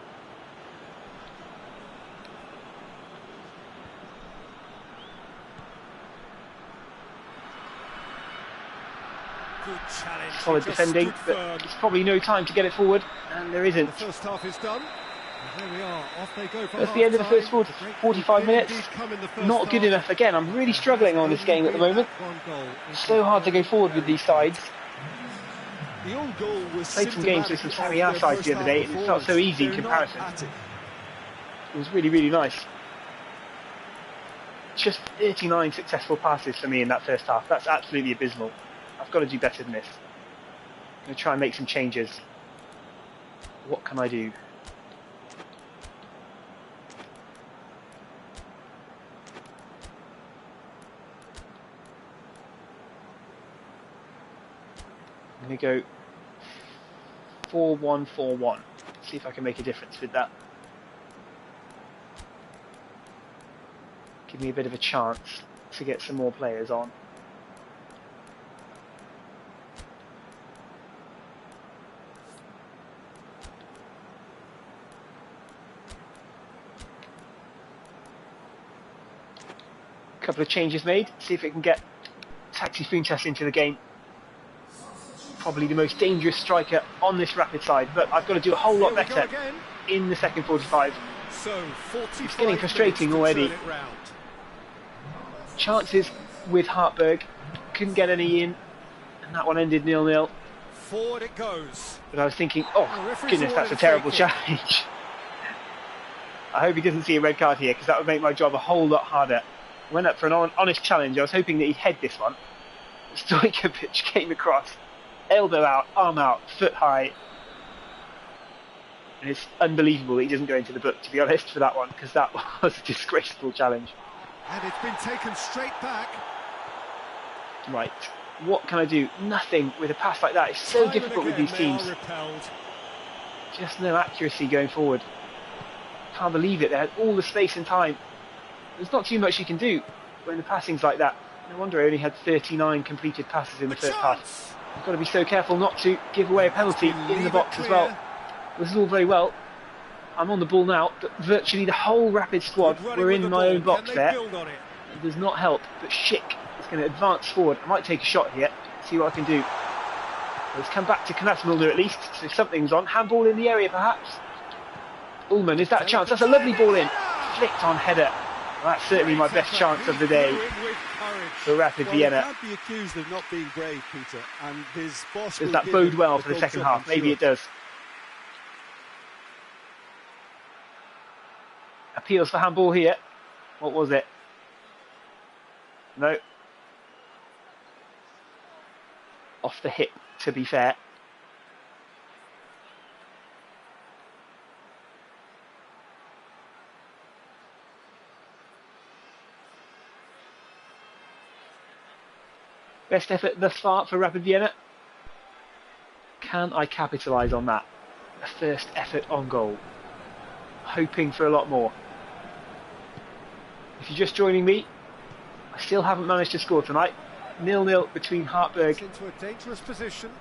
B: Good challenge.
A: Solid defending, but there's probably no time to get it forward, and there isn't.
B: The first half is done. And there we are. Off they go for
A: That's the end of the first 45 minutes. Not good enough again. I'm really struggling on this game at the moment. So hard to go forward with these sides.
C: The own goal was
A: Played some games with some Serie A sides the other day, and it felt so easy in comparison. It was really, really nice. Just 39 successful passes for me in that first half. That's absolutely abysmal. I've got to do better than this. I'm going to try and make some changes. What can I do? I'm going to go 4-1-4-1. See if I can make a difference with that. Give me a bit of a chance to get some more players on. Couple of changes made. See if it can get Taxi Funtas into the game. Probably the most dangerous striker on this Rapid side, but I've got to do a whole lot better in the second 45.
B: So
A: It's getting frustrating already. Chances with Hartberg, couldn't get any in, and that one ended 0-0.
B: Forward it goes.
A: But I was thinking, oh goodness, that's a terrible challenge. I hope he doesn't see a red card here, because that would make my job a whole lot harder. I went up for an honest challenge. I was hoping that he'd head this one. Stojkovic came across, elbow out, arm out, foot high. And it's unbelievable that he doesn't go into the book, to be honest, for that one, because that was a disgraceful challenge.
B: And it's been taken straight back.
A: Right, what can I do? Nothing with a pass like that. It's so difficult with these teams. Just no accuracy going forward. Can't believe it, they had all the space and time. There's not too much you can do when the passing's like that. No wonder I only had 39 completed passes in the first half. I've got to be so careful not to give away a penalty in the box as well. This is all very well. I'm on the ball now, but virtually the whole Rapid squad were in my own box there. It does not help, but Schick is going to advance forward. I might take a shot here, see what I can do. Let's come back to Knasmulder at least, so something's on. Handball in the area perhaps. Ullman, is that a chance? That's a lovely ball in. Flicked on header. Well, that's certainly my best chance of the day for Rapid Vienna.
C: He can't be accused of not being brave, Peter, and his boss.
A: Does that bode well for the second half? Maybe it does. Appeals for handball here. What was it? No. Off the hip, to be fair. Best effort thus far for Rapid Vienna. Can I capitalise on that? A first effort on goal. Hoping for a lot more. If you're just joining me, I still haven't managed to score tonight. 0-0 between Hartberg
B: into a dangerous position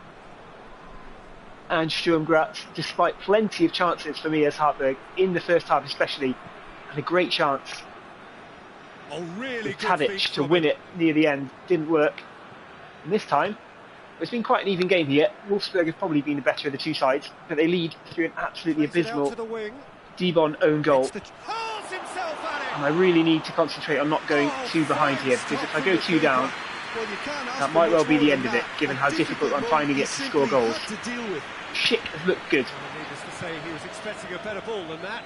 A: and Sturm Graz, despite plenty of chances for me as Hartberg in the first half especially, and a great chance with Tadic to win it near the end. Didn't work. And this time, it's been quite an even game here. Wolfsburg have probably been the better of the two sides, but they lead through an absolutely abysmal Dibon own goal. And I really need to concentrate on not going too behind here, because if I go too down, that might well be the end of it, given how difficult I'm finding it to score goals. Schick has looked good.
B: Needless to say, he was expecting a better ball than that.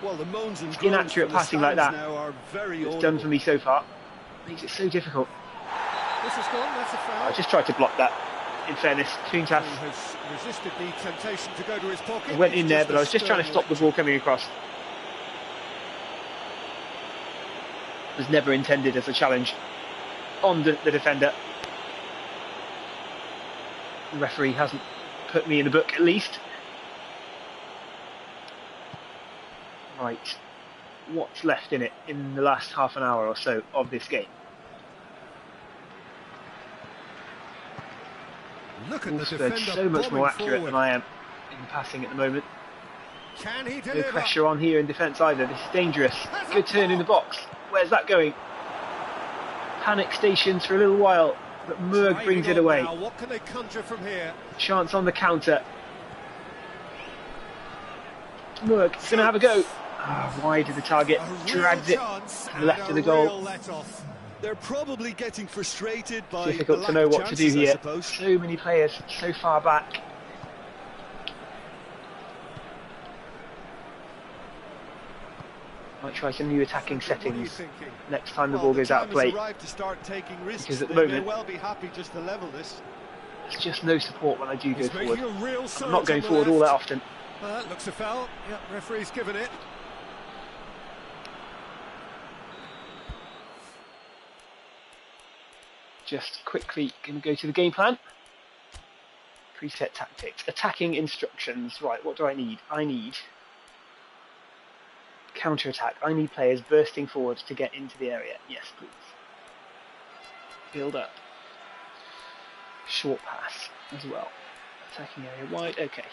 C: Well, the moans and
A: inaccurate passing like that
C: now are very
A: it's done for me so far. Makes it so difficult.
B: This has gone, that's a foul.
A: I just tried to block that, in fairness. Funtas
B: He has resisted the temptation to go to his pocket.
A: went in there, but I was just trying to stop the ball coming across. It was never intended as a challenge on the defender. The referee hasn't put me in the book, at least. Right, what's left in it in the last half an hour or so of this game?
B: Look at the
A: Wolfsburg
B: defender
A: so much more accurate
B: forward.
A: than I am in passing at the moment.
B: Can he
A: No
B: deliver?
A: pressure on here in defence either. This is dangerous. Good turn in the box. Where's that going? Panic stations for a little while, but Murg brings it away.
B: Now. What can they conjure from here?
A: Chance on the counter. Murg going to have a go. Wide of the target, drags it to the left of the goal.
C: They're probably getting frustrated by
A: Difficult
C: the
A: to
C: lack
A: know
C: of
A: what to do
C: chances, I
A: here.
C: suppose.
A: So many players so far back. Might try some new attacking settings next time the ball goes out of play.
C: To start taking risks.
A: Because at the
C: They
A: moment,
C: may well be happy just to level this.
A: there's just no support when I do go
B: He's
A: forward.
B: making a real
A: I'm
B: surge
A: not going
B: on the
A: forward all that
B: left.
A: often.
B: Looks a foul. Yep, referee's given it.
A: Just quickly going to go to the game plan. Preset tactics. Attacking instructions. Right, what do I need? I need counter-attack. I need players bursting forward to get into the area. Yes, please. Build up. Short pass as well. Attacking area wide. Okay.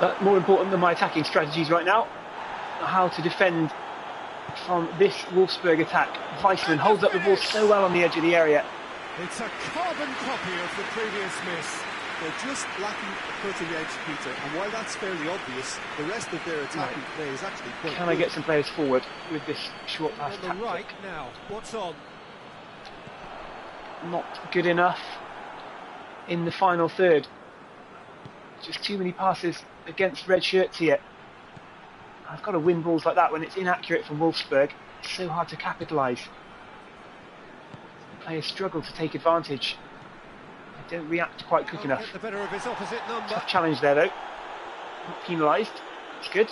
A: But more important than my attacking strategies right now are how to defend from this Wolfsburg attack. Weissman holds up the ball so well on the edge of the area.
B: It's a carbon copy of the previous miss.
C: They're just lacking a cutting edge, Peter, and while that's fairly obvious, the rest of their attacking play is actually quite
A: Can I get some players forward with this short pass
B: On the
A: tactic?
B: right now, what's on?
A: Not good enough in the final third. Just too many passes against red shirts here. I've got to win balls like that when it's inaccurate from Wolfsburg. It's so hard to capitalise. Players struggle to take advantage. They don't react quite quick enough.
B: Get the better of his opposite number.
A: Tough challenge there though. Not penalised. It's good.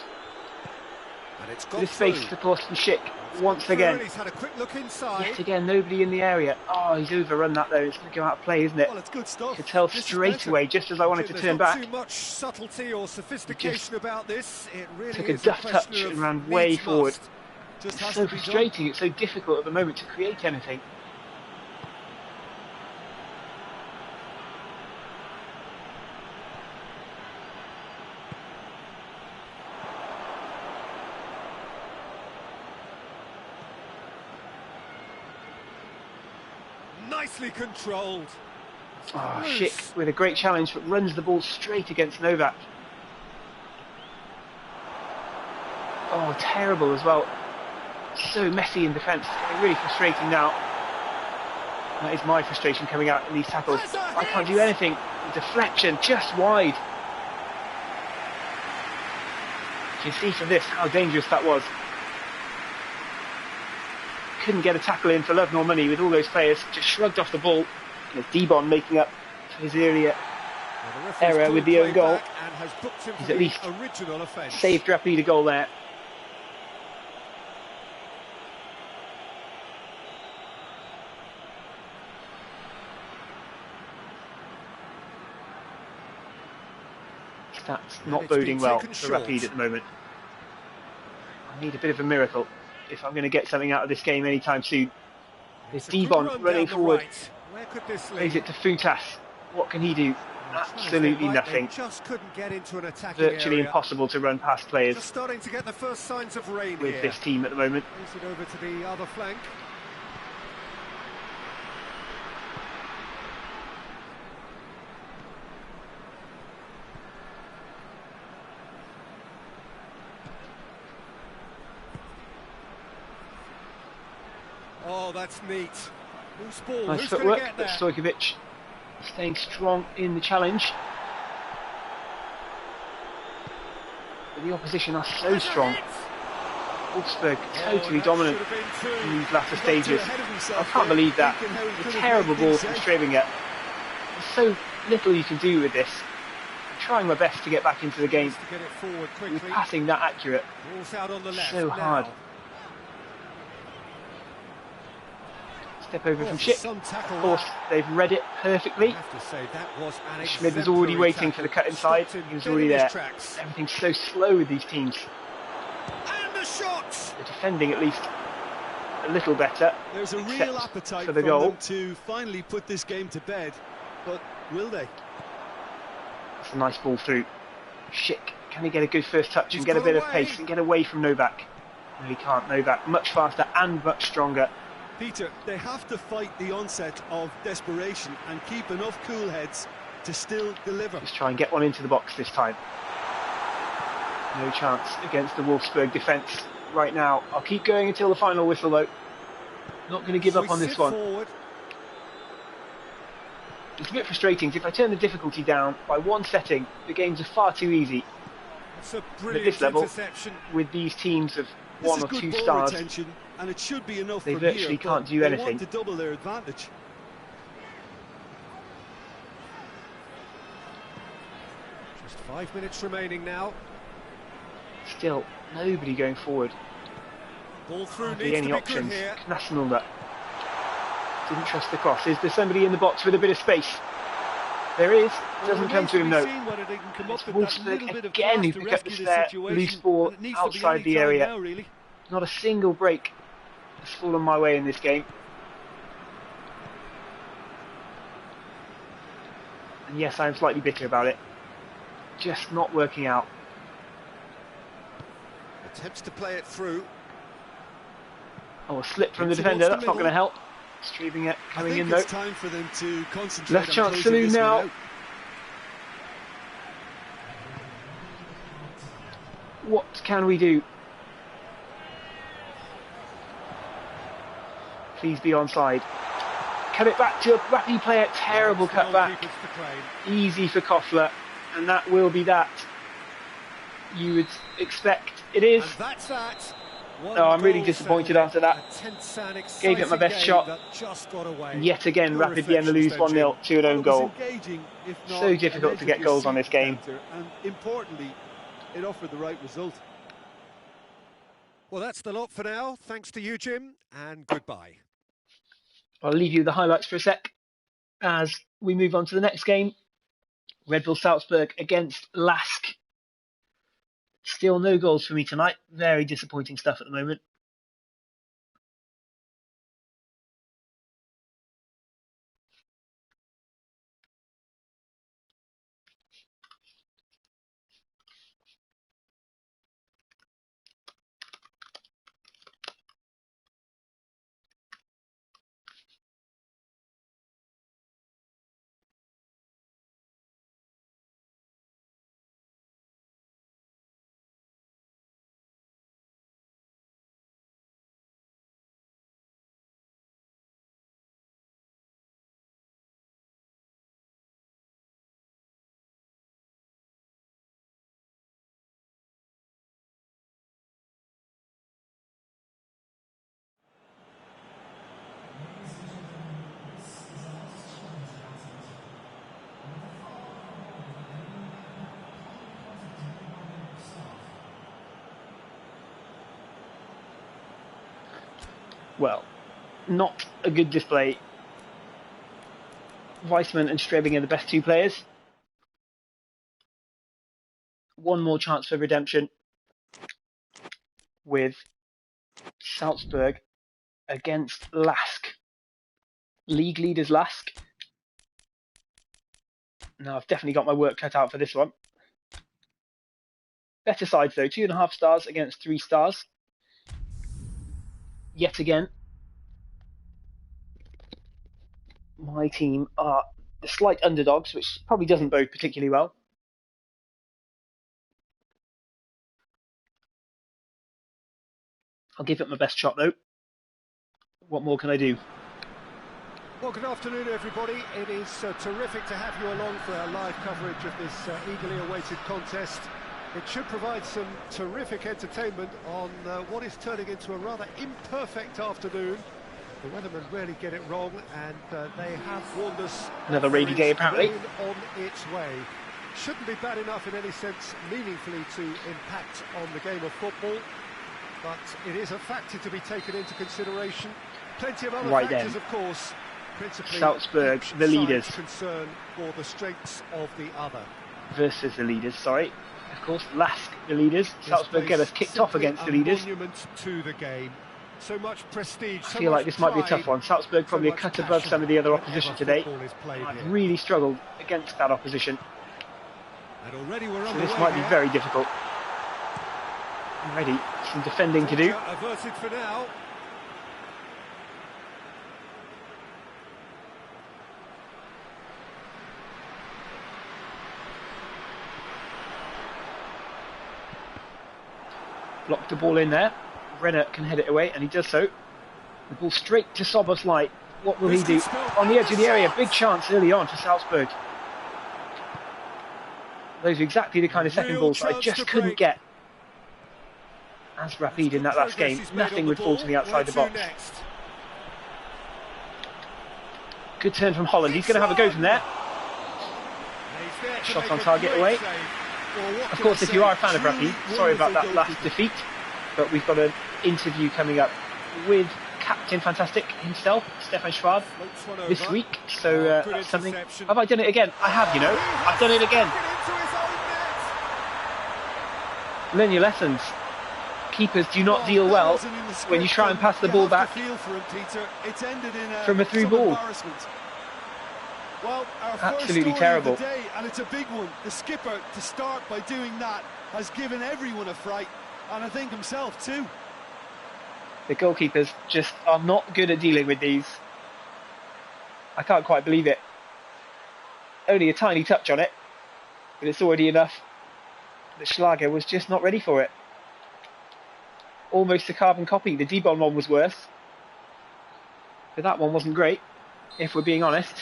B: And it's gone
A: This space for Thorsten Schick once again.
B: He's had a quick look inside.
A: Yet again, nobody in the area. Oh, he's overrun that though. It's going to go out of play, isn't it?
C: Well, it's good stuff.
A: You could tell
C: This is
A: straight
C: better.
A: away, just as I wanted to
B: There's
A: turn
B: not
A: back.
B: too much subtlety or sophistication about this. It really
A: Took a
B: is
A: duff
B: question
A: touch
B: of
A: and ran way
B: needs
A: forward.
B: must.
C: Just
A: It's
C: has
A: so
C: to be done.
A: frustrating. It's so difficult at the moment to create anything.
B: Nicely controlled.
A: Oh, Schick with a great challenge, but runs the ball straight against Novak. Oh, terrible as well. So messy in defence. It's getting really frustrating now. That is my frustration coming out in these tackles. I can't do anything. Deflection just wide. You can see from this how dangerous that was. Couldn't get a tackle in for love nor money with all those players. Just shrugged off the ball. And it's Dibon making up for his earlier error with the own goal. He's at least saved Rapid a goal there. Stats not boding well for Rapid at the moment. I need a bit of a miracle if I'm going to get something out of this game anytime soon. There's Dibon running forward.
B: Where could this
A: Plays
B: lead?
A: it to Funtas. What can he do? Absolutely nothing.
B: Just couldn't get into an attacking
A: Virtually
B: area.
A: impossible to run past players
B: Just starting to get the first signs of rain
A: with
B: here.
A: this team at the moment.
B: Plays it over to the other flank. Oh, that's neat. Loose ball.
A: Nice
B: Who's going to
A: footwork,
B: get
A: but
B: there?
A: Stojkovic staying strong in the challenge. But the opposition are so strong. Wolfsburg totally dominant in these latter stages. I can't believe that. A terrible ball from Strabinger. There's so little you can do with this. I'm trying my best to get back into the game. With passing that accurate. So hard. Step over from Schick. Of course, they've read it perfectly. Schmid was already waiting for the cut inside. He was already there. Everything's so slow with these teams. They're defending at least a little better.
C: There's a real appetite
A: for the
C: from
A: goal.
C: them to finally put this game to bed, but will they?
A: That's a nice ball through. Schick, can he get a good first touch and get a bit of pace and get away from Novak? No, he can't. Novak much faster and much stronger.
C: Peter, they have to fight the onset of desperation and keep enough cool heads to still deliver.
A: Just try and get one into the box this time. No chance against the Wolfsburg defence right now. I'll keep going until the final whistle though. Not going to give up on this one.
B: Forward.
A: It's a bit frustrating. If I turn the difficulty down by one setting, the games are far too easy.
B: It's a
A: At
B: brilliant
A: this level,
B: interception.
A: with these teams of
C: This
A: one
C: is
A: or
C: good
A: two
C: ball
A: stars,
C: retention, and it should be enough
A: they
C: from
A: virtually
C: here,
A: can't
C: but
A: do
C: they
A: anything.
C: want to double their advantage.
B: Just 5 minutes remaining now.
A: still nobody going forward.
B: Ball through
A: Hardly
B: needs
A: any
B: to be
A: options.
B: good here.
A: Knassenulder didn't trust the cross. Is there somebody in the box with a bit of space? There is. Doesn't come to him though. It's Wolfsburg again who pick up this loose ball outside the area.
C: Now, really.
A: Not a single break has fallen my way in this game. And yes, I'm slightly bitter about it. Just not working out.
B: Attempts to play it through.
A: Oh, a slip from the
B: Towards
A: defender.
B: the
A: That's not going to
B: middle.
A: help. Streaming it,
C: I
A: coming
C: think
A: in though.
C: it's time for them to concentrate
A: Left
C: on
A: chance
C: closing
A: saloon
C: this one
A: now.
C: out.
A: What can we do? Please be onside. Cut it back to a Rappy player. Terrible cut back.
B: Goalkeepers to claim.
A: Easy for Koffler. And that will be that. You would expect. It is.
B: And that's that. One
A: Oh, I'm really
B: goal
A: disappointed
B: settled.
A: after that.
B: A tense and
A: Gave it my
B: exciting
A: best
B: game
A: shot.
B: that just got away.
A: Yet again,
B: Your
A: Rapid Vienna lose
B: reflections
A: 1-0 to an
C: Well,
A: own
C: it was
A: goal.
C: engaging, if not
A: So difficult to get
C: allegedly
A: goals on this game.
C: counter, and importantly, it offered the right result.
B: Well, that's the lot for now. Thanks to you, Jim, and goodbye.
A: I'll leave you the highlights for a sec as we move on to the next game. Red Bull Salzburg against Lask. Still no goals for me tonight. Very disappointing stuff at the moment. Well, not a good display. Weissman and Strebing are the best two players. One more chance for redemption with Salzburg against Lask. League leaders Lask. Now I've definitely got my work cut out for this one. Better sides though, 2.5 stars against 3 stars. Yet again, my team are the slight underdogs, which probably doesn't bode particularly well. I'll give it my best shot though. What more can I do?
B: Well, good afternoon, everybody. It is terrific to have you along for our live coverage of this eagerly awaited contest. It should provide some terrific entertainment on what is turning into a rather imperfect afternoon. The weathermen really get it wrong, and they have warned us.
A: Another rainy day, apparently.
B: Rain on its way. Shouldn't be bad enough in any sense, meaningfully, to impact on the game of football. But it is a factor to be taken into consideration. Plenty of other factors, of course. Principally,
A: Salzburg, the leaders.
B: Concern for the strengths of the other.
A: Versus the leaders, sorry. Of course, Lask, the leaders. Salzburg get us kicked off against the leaders.
B: Monument to the game. So much prestige.
A: I feel like this might be a tough one. Salzburg probably a cut above some of the other opposition today. I've really struggled against that opposition. So this might be very difficult. Already, some defending to do.
B: Averted for now.
A: Blocked the ball in there. Renner can head it away, and he does so. The ball straight to Szoboszlai. What will he do? On the edge of the area, big chance early on for Salzburg. Those are exactly the kind of second balls that I just couldn't get. As Rapid in that last game, nothing would fall to the outside the box. Good turn from Holland. He's going to have a go from there. Shot on target away. Of course, if you are a fan of Rapid, sorry about that last defeat, but we've got an interview coming up with Captain Fantastic himself, Stefan Schwab, this week, so that's something. Have I done it again? I have, you know. I've done it again. Learn your lessons. Keepers do not deal well when you try and pass the ball back from a through ball.
C: Well,
A: absolutely terrible.
C: Day, and it's a big one. The skipper, to start by doing that, has given everyone a fright, and I think himself too.
A: The goalkeepers just are not good at dealing with these. I can't quite believe it. Only a tiny touch on it, but it's already enough. The Schlager was just not ready for it. Almost a carbon copy. The Dibon one was worse, but that one wasn't great, if we're being honest.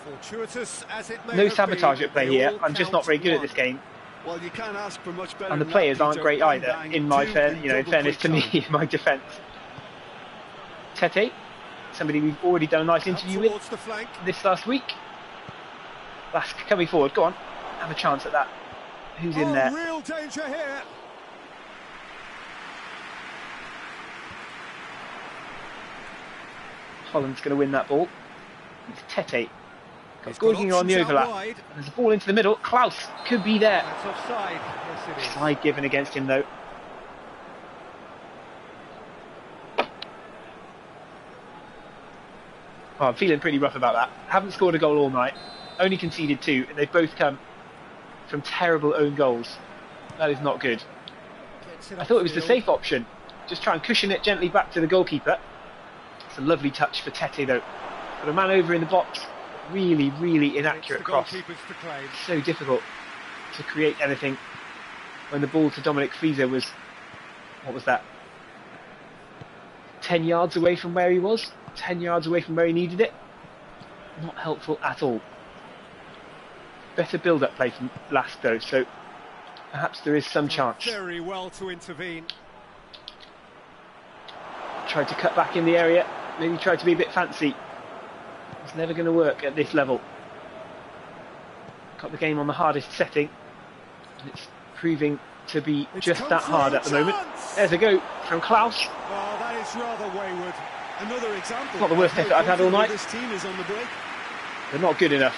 B: Fortuitous as it may
A: no sabotage at play here. I'm just not very good at this game.
C: Well, you can't ask for much better.
A: And the players aren't great either. In my in fairness to me, in my defence. Tete, somebody we've already done a nice interview with this last week. Lask coming forward. Go on, have a chance at that. Who's in there?
B: Real danger here.
A: Holland's going to win that ball. It's Tete. Got Gorginho on the overlap. And there's a ball into the middle. Klaus could be there.
B: That's offside. Yes, it is.
A: Offside given against him, though. Oh, I'm feeling pretty rough about that. Haven't scored a goal all night. Only conceded 2, and they've both come from terrible own goals. That is not good. I thought it was the safe option. Just try and cushion it gently back to the goalkeeper. It's a lovely touch for Tete, though. Got a man over in the box. Really, really inaccurate cross. So difficult to create anything when the ball to Dominic Frieser was, what was that? 10 yards away from where he was, 10 yards away from where he needed it. Not helpful at all. Better build-up play from Lask though, so perhaps there is some chance.
B: Very well to intervene.
A: Tried to cut back in the area, maybe tried to be a bit fancy. It's never going to work at this level. Got the game on the hardest setting, and it's proving to be just that hard at the moment. There's a go from Klaus.
B: Oh, that is rather wayward.
C: Another example.
A: Not the worst effort I've had all night.
C: This team is on the break.
A: They're not good enough.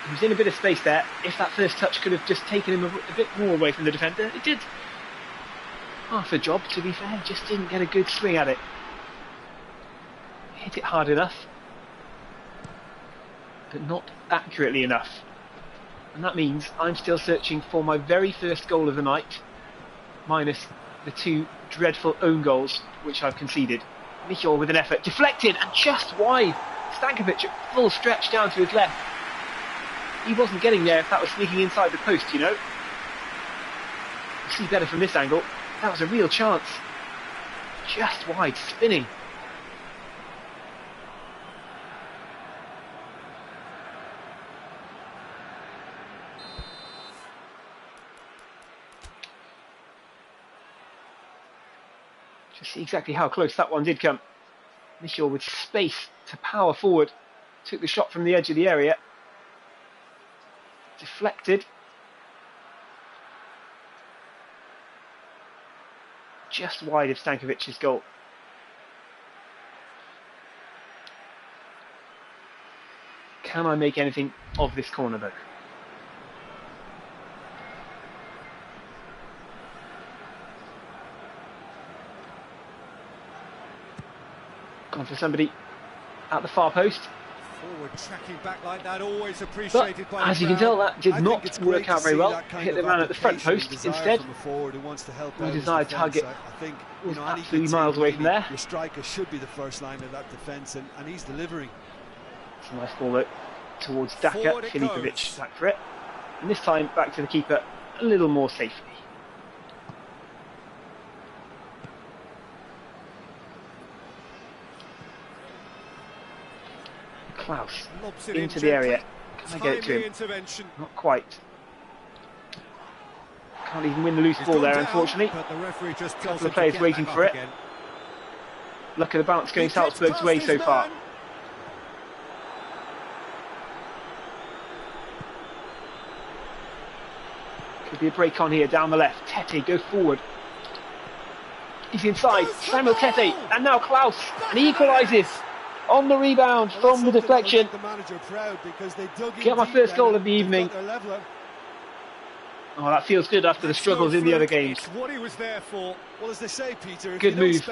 A: He was in a bit of space there. If that first touch could have just taken him a bit more away from the defender, it did. Half a job, to be fair. Just didn't get a good swing at it. Hit it hard enough, but not accurately enough. And that means I'm still searching for my very first goal of the night, minus the 2 dreadful own goals which I've conceded. Michel with an effort, deflected and just wide. Stankovic at full stretch down to his left. He wasn't getting there if that was sneaking inside the post, you know. You see better from this angle. That was a real chance. Just wide, spinning. Just see exactly how close that one did come. Michel with space to power forward. Took the shot from the edge of the area. Deflected. Just wide of Stankovic's goal. Can I make anything of this corner though? Gone for somebody at the far post.
B: Forward tracking back like that, always appreciated
A: But
B: by
A: as
B: the
A: you can
B: crowd.
A: tell, that did not work out very well. Hit the man at the front post instead. We desired target was absolutely miles away from there.
C: Your striker should be the first line of that defence, and he's delivering.
A: It's a nice ball though towards Daka. Filipovic back for it, and this time back to the keeper a little more safely. Klaus into the area. Can I get it to him? Not quite. Can't even win the loose ball there, unfortunately. A couple of players waiting for it. Look at the bounce going Salzburg's way so far. Could be a break on here, down the left. Tete goes forward. He's inside. Samuel Tete, and now Klaus, and he equalises on the rebound from the deflection. Get my first goal of the evening. Oh, that feels good after the struggles in the other games.
B: What he was there for.
C: Well, as they say, Peter,
A: good move.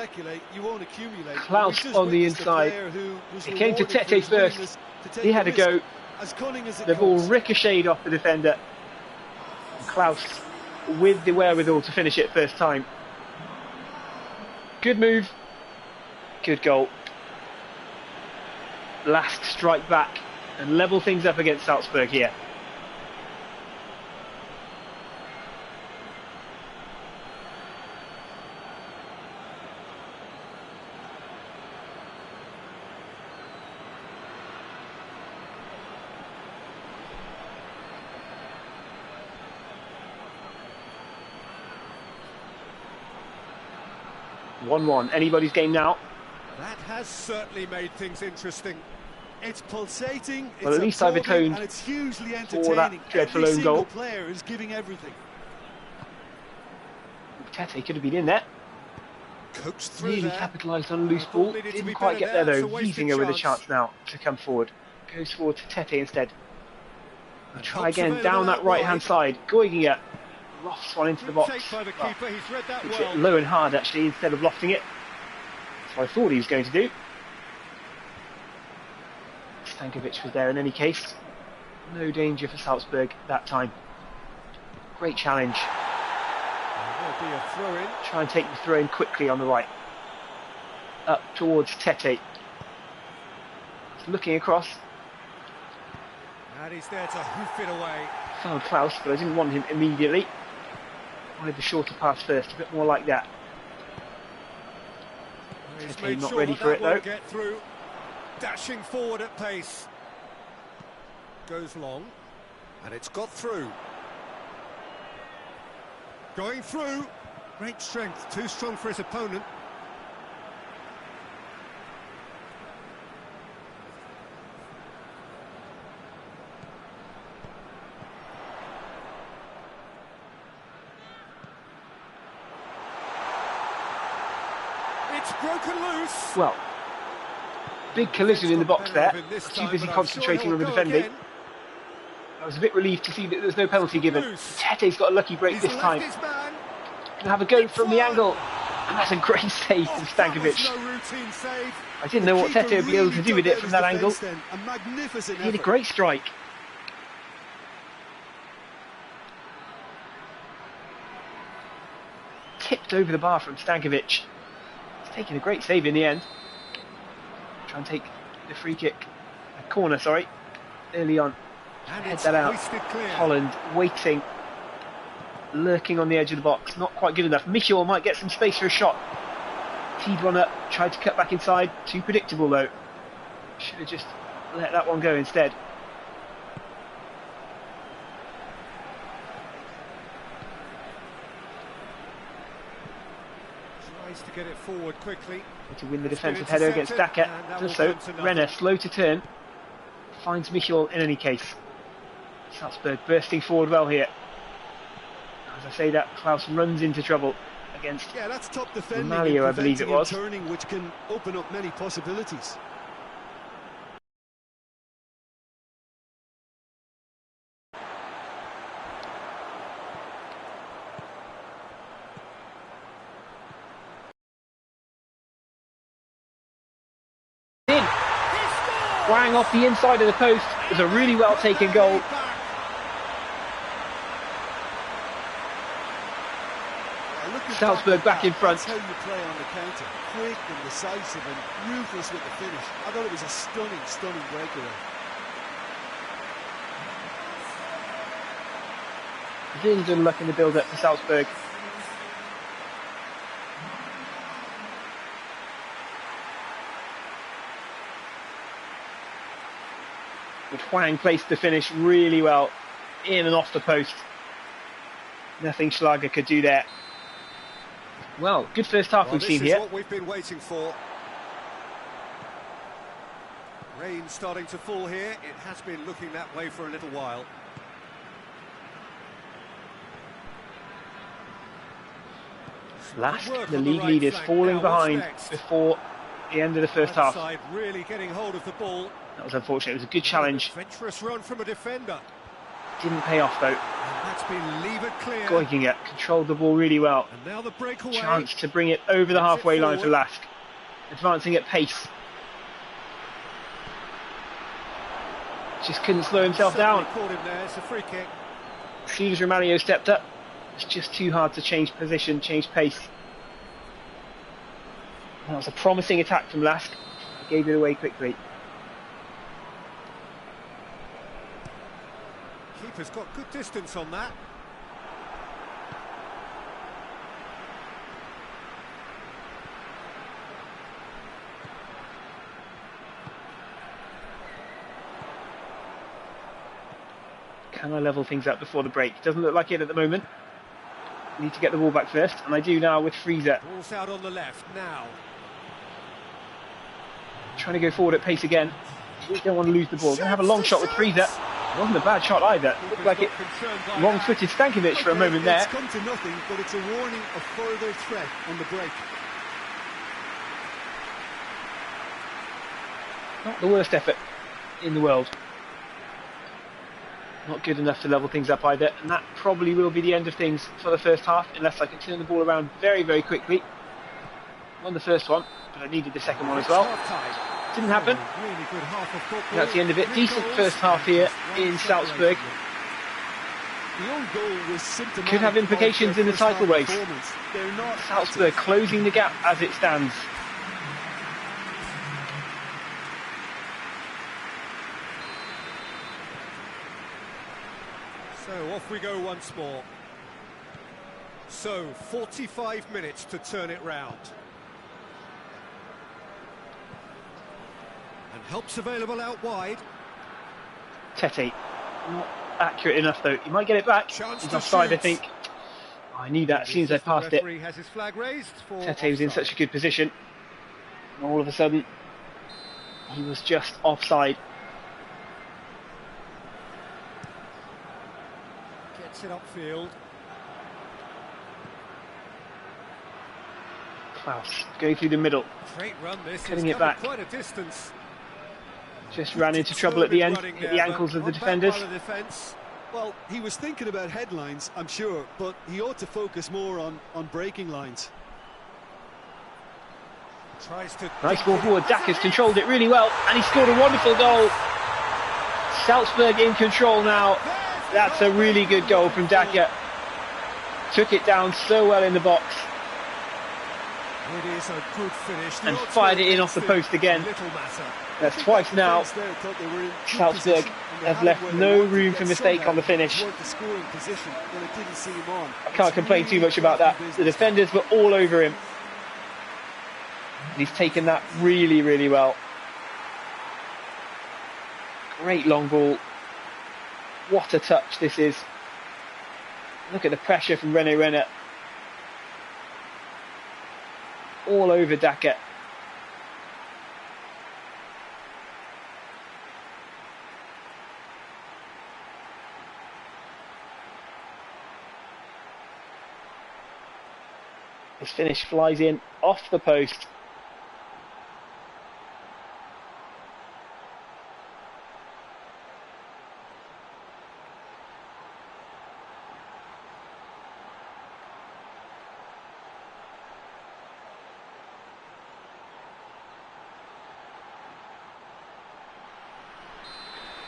C: You won't accumulate.
A: Klaus on the inside. It came to Tete first. He had a go. The ball ricocheted off the defender. Klaus with the wherewithal to finish it first time. Good move. Good goal. Last strike back and level things up against Salzburg here. (1-1). Anybody's game now.
B: That has certainly made things interesting.
C: It's pulsating.
A: Well, at least I've atoned
C: and it's hugely entertaining.
A: for that dreadful own goal.
C: Player is giving everything.
A: Tete could have been in there.
B: Coached through
A: Really
B: there.
A: capitalised on a loose ball. Didn't quite get there though. Weaving over the chance now to come forward. Goes forward to Tete instead. I'll try again down that right hand side. Goigia lofts one into the box. Hits it low and hard actually instead of lofting it. That's what I thought he was going to do. Stankovic was there in any case. No danger for Salzburg that time. Great challenge.
B: There'll be a throw in.
A: Try and take the throw in quickly on the right. Up towards Tete. He's looking across.
B: And he's there to hoof it away.
A: Found Klaus, but I didn't want him immediately. Wanted the shorter pass first, a bit more like that. Tete not ready for it though.
B: Get through. Dashing forward at pace. Goes long. And it's got through. Going through. Great strength. Too strong for his opponent. It's broken loose.
A: Well, big collision in the box there. Too busy concentrating on the defending. I was a bit relieved to see that there's no penalty given. Tete's got a lucky break this time. Can have a go from the angle. And that's a great save from Stankovic. I didn't know what Tete would be able to do with it from that angle. He had a great strike. Tipped over the bar from Stankovic. He's taking a great save in the end. Try and take the free kick. A corner, sorry. Early on. Head that out. Holland waiting. Lurking on the edge of the box. Not quite good enough. Michel might get some space for a shot. Teed one up. Tried to cut back inside. Too predictable though. Should have just let that one go instead.
B: Tries to get it forward quickly.
A: To win the defensive header against Daka. Does so. Renner, slow to turn. Finds Michel in any case. Salzburg bursting forward well here. As I say that, Klaus runs into trouble against
C: that's top defending,
A: Malio, I believe it was.
C: Turning, which can open up many possibilities.
A: In. Wang off the inside of the post. It was a really well taken goal. Salzburg back in front.
C: That's how you play on the counter. Quick and decisive and ruthless with the finish. I thought it was a stunning breakaway.
A: Really good luck in the build-up for Salzburg. But Huang placed the finish really well, in and off the post. Nothing Schlager could do there. Well, good first half we've seen here.
B: This is what we've been waiting for. Rain starting to fall here. It has been looking that way for a little while.
A: Last, the league leaders falling behind before the end of the first half.
B: Really getting hold of the ball.
A: That was unfortunate. It was a good challenge.
B: Adventurous run from a defender.
A: Didn't pay off though.
B: And that's been levered clear.
A: Goiginger controlled the ball really well.
B: And now the breakaway.
A: Chance to bring it over the halfway line for Lask. Advancing at pace. Just couldn't slow himself down.
B: Caught him there. It's a free kick.
A: As soon as Romaglio stepped up, it's just too hard to change position, change pace. That was a promising attack from Lask. He gave it away quickly.
B: Keeper's got good distance on that.
A: Can I level things up before the break? Doesn't look like it at the moment. Need to get the ball back first, and I do now with Friese.
B: Ball's out on the left now.
A: Trying to go forward at pace again. We don't want to lose the ball. Going to have a long shot with Friese. Wasn't a bad shot either. Looked like it wrong-footed Stankovic for a moment there.
C: It's come to nothing, but it's a warning of further threat on the break.
A: Not the worst effort in the world. Not good enough to level things up either, and that probably will be the end of things for the first half, unless I can turn the ball around very, very quickly. Won the first one, but I needed the second one as well. Didn't happen. That's the end of it. Decent first half here in Salzburg. Could have implications in the title race. Salzburg closing the gap as it stands.
B: So off we go once more. So 45 minutes to turn it round. And help's available out wide.
A: Tete, not accurate enough though. He might get it back. He's offside, I think. Oh, I knew that as soon as I passed it. Tete was in such a good position. And all of a sudden, he was just offside.
B: Gets it upfield.
A: Klaus going through the middle.
B: Great run this.
A: Cutting it back.
B: Quite a distance.
A: Just ran into trouble at the end, hit the ankles of the defenders.
C: Well, he was thinking about headlines, I'm sure, but he ought to focus more on breaking lines.
A: Nice ball forward. Daka's controlled it really well, and he scored a wonderful goal. Salzburg in control now. That's a really good goal from Daka. Took it down so well in the box.
B: It is a good finish.
A: And fired it in off the post again. That's twice now. Salzburg have left no room for mistake on the finish. I can't complain too much about that. The defenders were all over him. He's taken that really, really well. Great long ball. What a touch this is. Look at the pressure from Renner. all over Daka. His finish flies in off the post.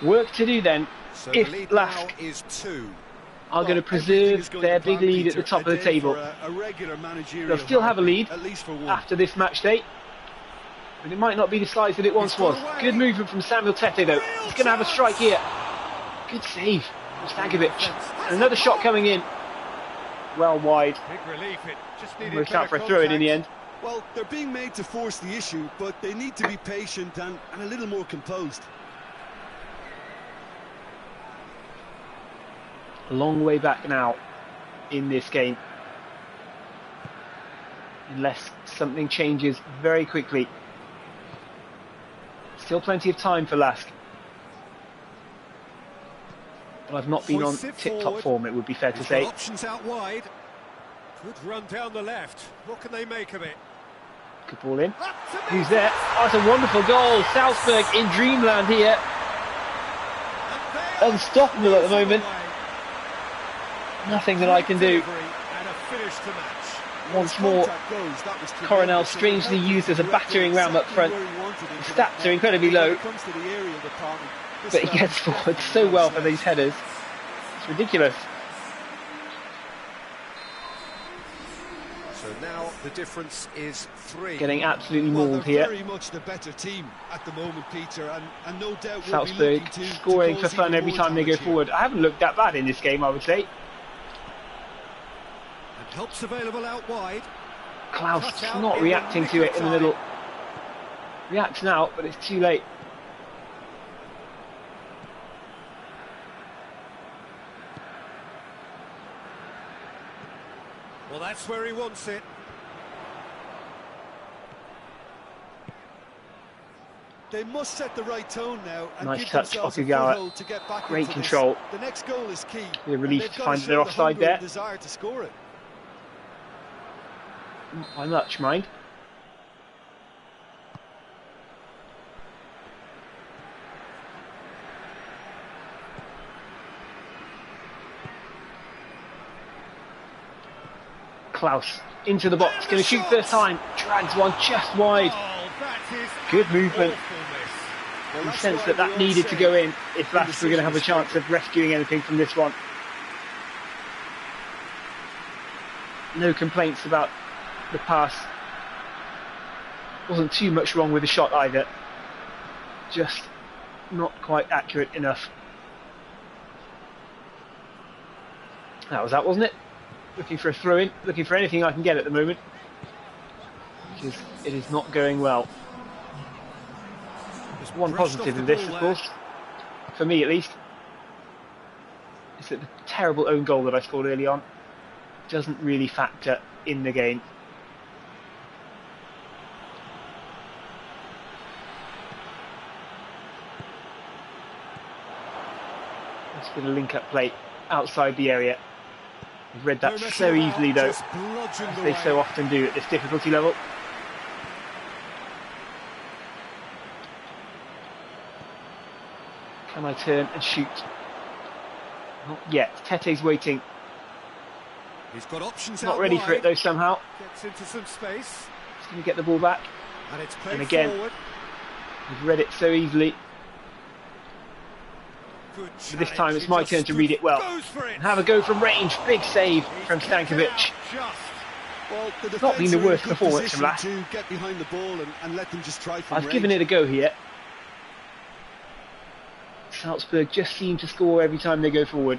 A: Work to do then,
B: So
A: if
B: the lead
A: Lask
B: now is 2.
A: are going to preserve their big lead at the top of the table. They'll still have a lead after this match day, but it might not be the size that it once was. Good movement from Samuel Tete though. He's going to have a strike here. Good save from Stankovic. And another shot coming in. Well wide.
B: Big relief. It just needed
A: Worked out for a
B: better
A: throw-in in the
B: contact.
A: end.
C: Well, they're being made to force the issue, but they need to be patient and a little more composed.
A: A long way back now in this game, unless something changes very quickly. Still plenty of time for Lask, but I've not been on tip-top form, it would be fair to say.
B: Options out wide. Good run down the left. What can they make of it?
A: Good ball in. Who's there? Oh, it's a wonderful goal. Salzburg in dreamland here. Unstoppable at the moment. Nothing that I can do. Once more, Coronel strangely used as a battering ram up front. The stats are incredibly low, but he gets forward so well for these headers. It's ridiculous.
B: So now the difference is 3.
A: Getting absolutely mauled here.
C: Very much the better team at the moment, Peter, and no doubt
A: Salzburg scoring for fun every time they go forward. I haven't looked that bad in this game, I would say.
B: Helps available out wide.
A: Klaus not reacting to it in the middle. Reacts now, but it's too late.
B: Well, that's where he wants it.
C: They must set the right tone now and
A: Nice
C: give
A: touch,
C: themselves a
A: Okugawa.
C: foothold to get back
A: Great
C: into
A: control.
C: This. The next goal is key.
A: They're relieved
C: and
A: to
C: they've
A: find
C: got
A: that they're
C: show the
A: offside
C: hunger
A: there.
C: and desire to score it.
A: Not by much, mind. Klaus into the box, going to shoot first time, drags one just wide. Good movement. You sense that that needed to go in if Lask were going to have a chance of rescuing anything from this one. No complaints about the pass. Wasn't too much wrong with the shot either. Just not quite accurate enough. That was that, wasn't it? Looking for a throw-in, looking for anything I can get at the moment, because it is not going well. There's one positive in this, of course, for me at least, is that the terrible own goal that I scored early on doesn't really factor in the game. It's been a link-up play outside the area. I've read that so easily though, as they so often do at this difficulty level. Can I turn and shoot? Not yet. Tete's waiting.
B: He's got options
A: Not
B: out
A: ready
B: wide.
A: for it though somehow.
B: Gets into some space.
A: He's going to get the ball back.
B: And it's played
A: And again,
B: forward.
A: I've read it so easily.
B: Good
A: But this
B: challenge.
A: time it's
B: He
A: my
B: just
A: turn to read it well.
B: goes for it.
A: And have a go from range. Big save from
B: He's kicked it
A: Stankovic.
B: out just.
C: Well, the
A: It's not been
C: defence
A: the
C: are in a
A: worst
C: good
A: performance from
C: position
A: Lask.
C: to get behind the ball and let them just try from
A: I've
C: range.
A: given it a go here. Salzburg just seem to score every time they go forward.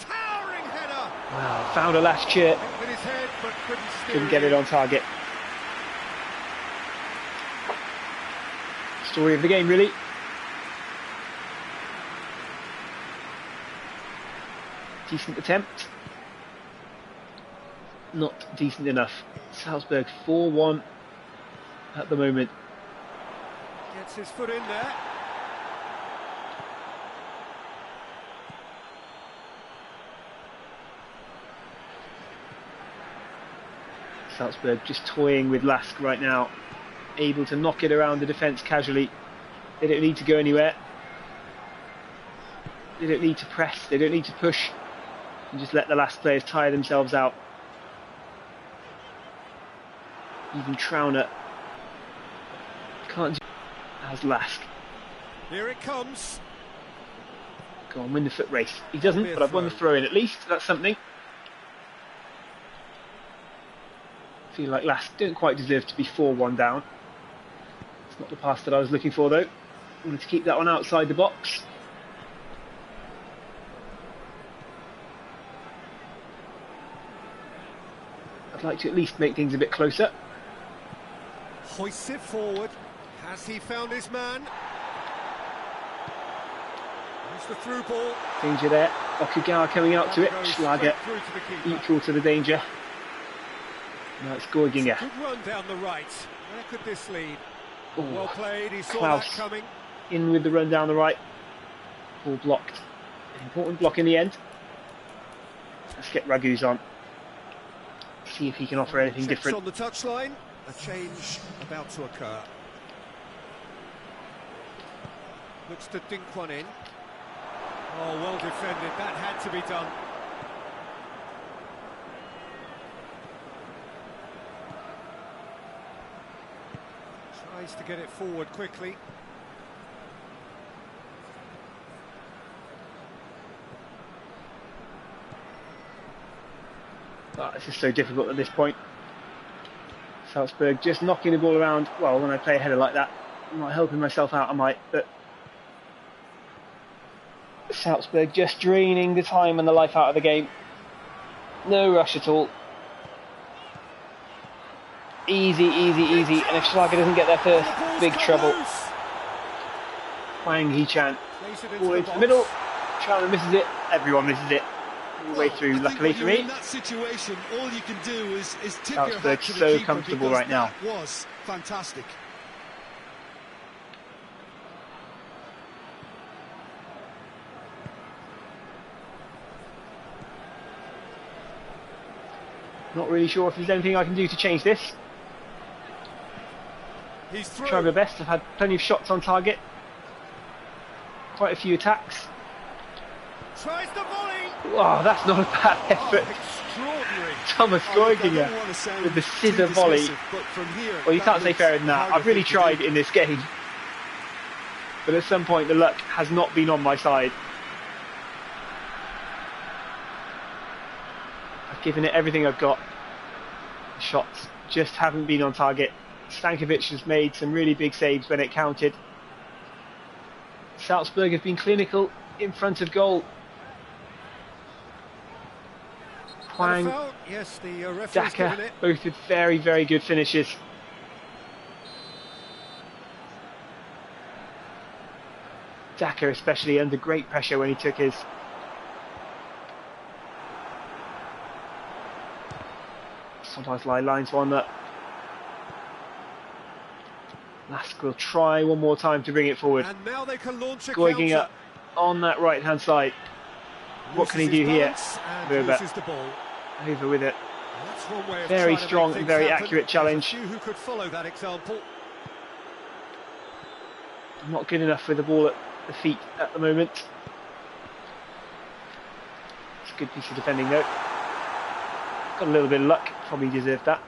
B: Towering header.
A: Wow, found a last chirp.
B: With his head, but couldn't
A: Couldn't get it on target. Story of the game, really. Decent attempt. Not decent enough. Salzburg 4-1 at the moment.
B: Gets his foot in there.
A: Salzburg just toying with Lask right now, able to knock it around the defence casually. They don't need to go anywhere. They don't need to press, they don't need to push. And just let the Lask players tire themselves out. Even Trauner can't do as Lask.
B: Here it comes.
A: Go on, win the foot race. He doesn't, but I've won the throw in at least. That's something. I feel like Lask don't quite deserve to be 4-1 down. It's not the pass that I was looking for though. I wanted to keep that one outside the box. I'd like to at least make things a bit closer.
B: Hoists it forward. Has he found his man? There's the through ball.
A: Danger there. Okugawa coming out to it. Schlager equal to the danger. Now it's Gorginger.
B: Good run down the right. Where could this lead?
A: Ooh.
B: Well played. He saw
A: Klaus
B: that coming.
A: in with the run down the right. Ball blocked. An important block in the end. Let's get Ragus on. See if he can offer anything
B: Checks
A: different.
B: on the touchline. A change about to occur. Looks to dink one in. Oh, well defended. That had to be done. Tries to get it forward quickly.
A: Oh, this is so difficult at this point. Salzburg just knocking the ball around. Well, when I play a header like that, I'm not helping myself out, I might, but Salzburg just draining the time and the life out of the game. No rush at all. Easy, easy, easy. And if Schlager doesn't get there first, big trouble. Wang Hee-chan. Ball into the middle. China misses it. Everyone misses it. All the way through, luckily for me.
C: In that situation, all you can do is tip your hat
A: Salzburg's
C: to the
A: so
C: keeper,
A: comfortable
C: because
A: right now.
C: that was fantastic.
A: Not really sure if there's anything I can do to change this.
B: He's through.
A: Try my best. I've had plenty of shots on target. Quite a few attacks.
B: Tries the volley.
A: Oh, that's not a bad effort.
B: Extraordinary.
A: Thomas Gorginger with the scissor volley. Well, you can't say fairer than that. I've really tried in this game. But at some point the luck has not been on my side. I've given it everything I've got. The shots just haven't been on target. Stankovic has made some really big saves when it counted. Salzburg have been clinical in front of goal. Hwang,
B: yes, the referee's
A: Daka,
B: given it.
A: both with very, very good finishes. Daka especially under great pressure when he took his. Sometimes lines one that. Lask will try one more time to bring it forward.
B: And now they can launch a
A: Gorginger
B: counter.
A: on that right hand side. What can he do here?
B: Loses the ball.
A: Over with it.
B: That's one way of
A: Very
B: trying to
A: strong
B: make
A: and
B: things
A: very
B: happen.
A: accurate challenge.
B: There's a few who could follow that example.
A: Not good enough with the ball at the feet at the moment. It's a good piece of defending though. Got a little bit of luck, probably deserved that.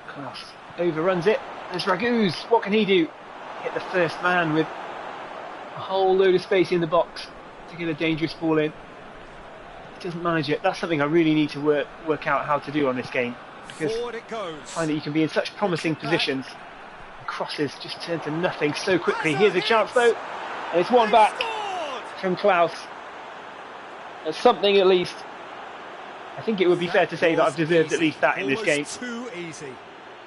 A: Klaus overruns it. There's Ragus. What can he do? Hit the first man with a whole load of space in the box to get a dangerous ball in. He doesn't manage it. That's something I really need to work out how to do on this game. Because
B: Forward it goes.
A: I find that you can be in such promising positions. Crosses just turn to nothing so quickly. Here's a chance though. And it's one back from Klaus. That's something at least. I think it would be fair to say that I've deserved at least that in this game.
B: Too easy.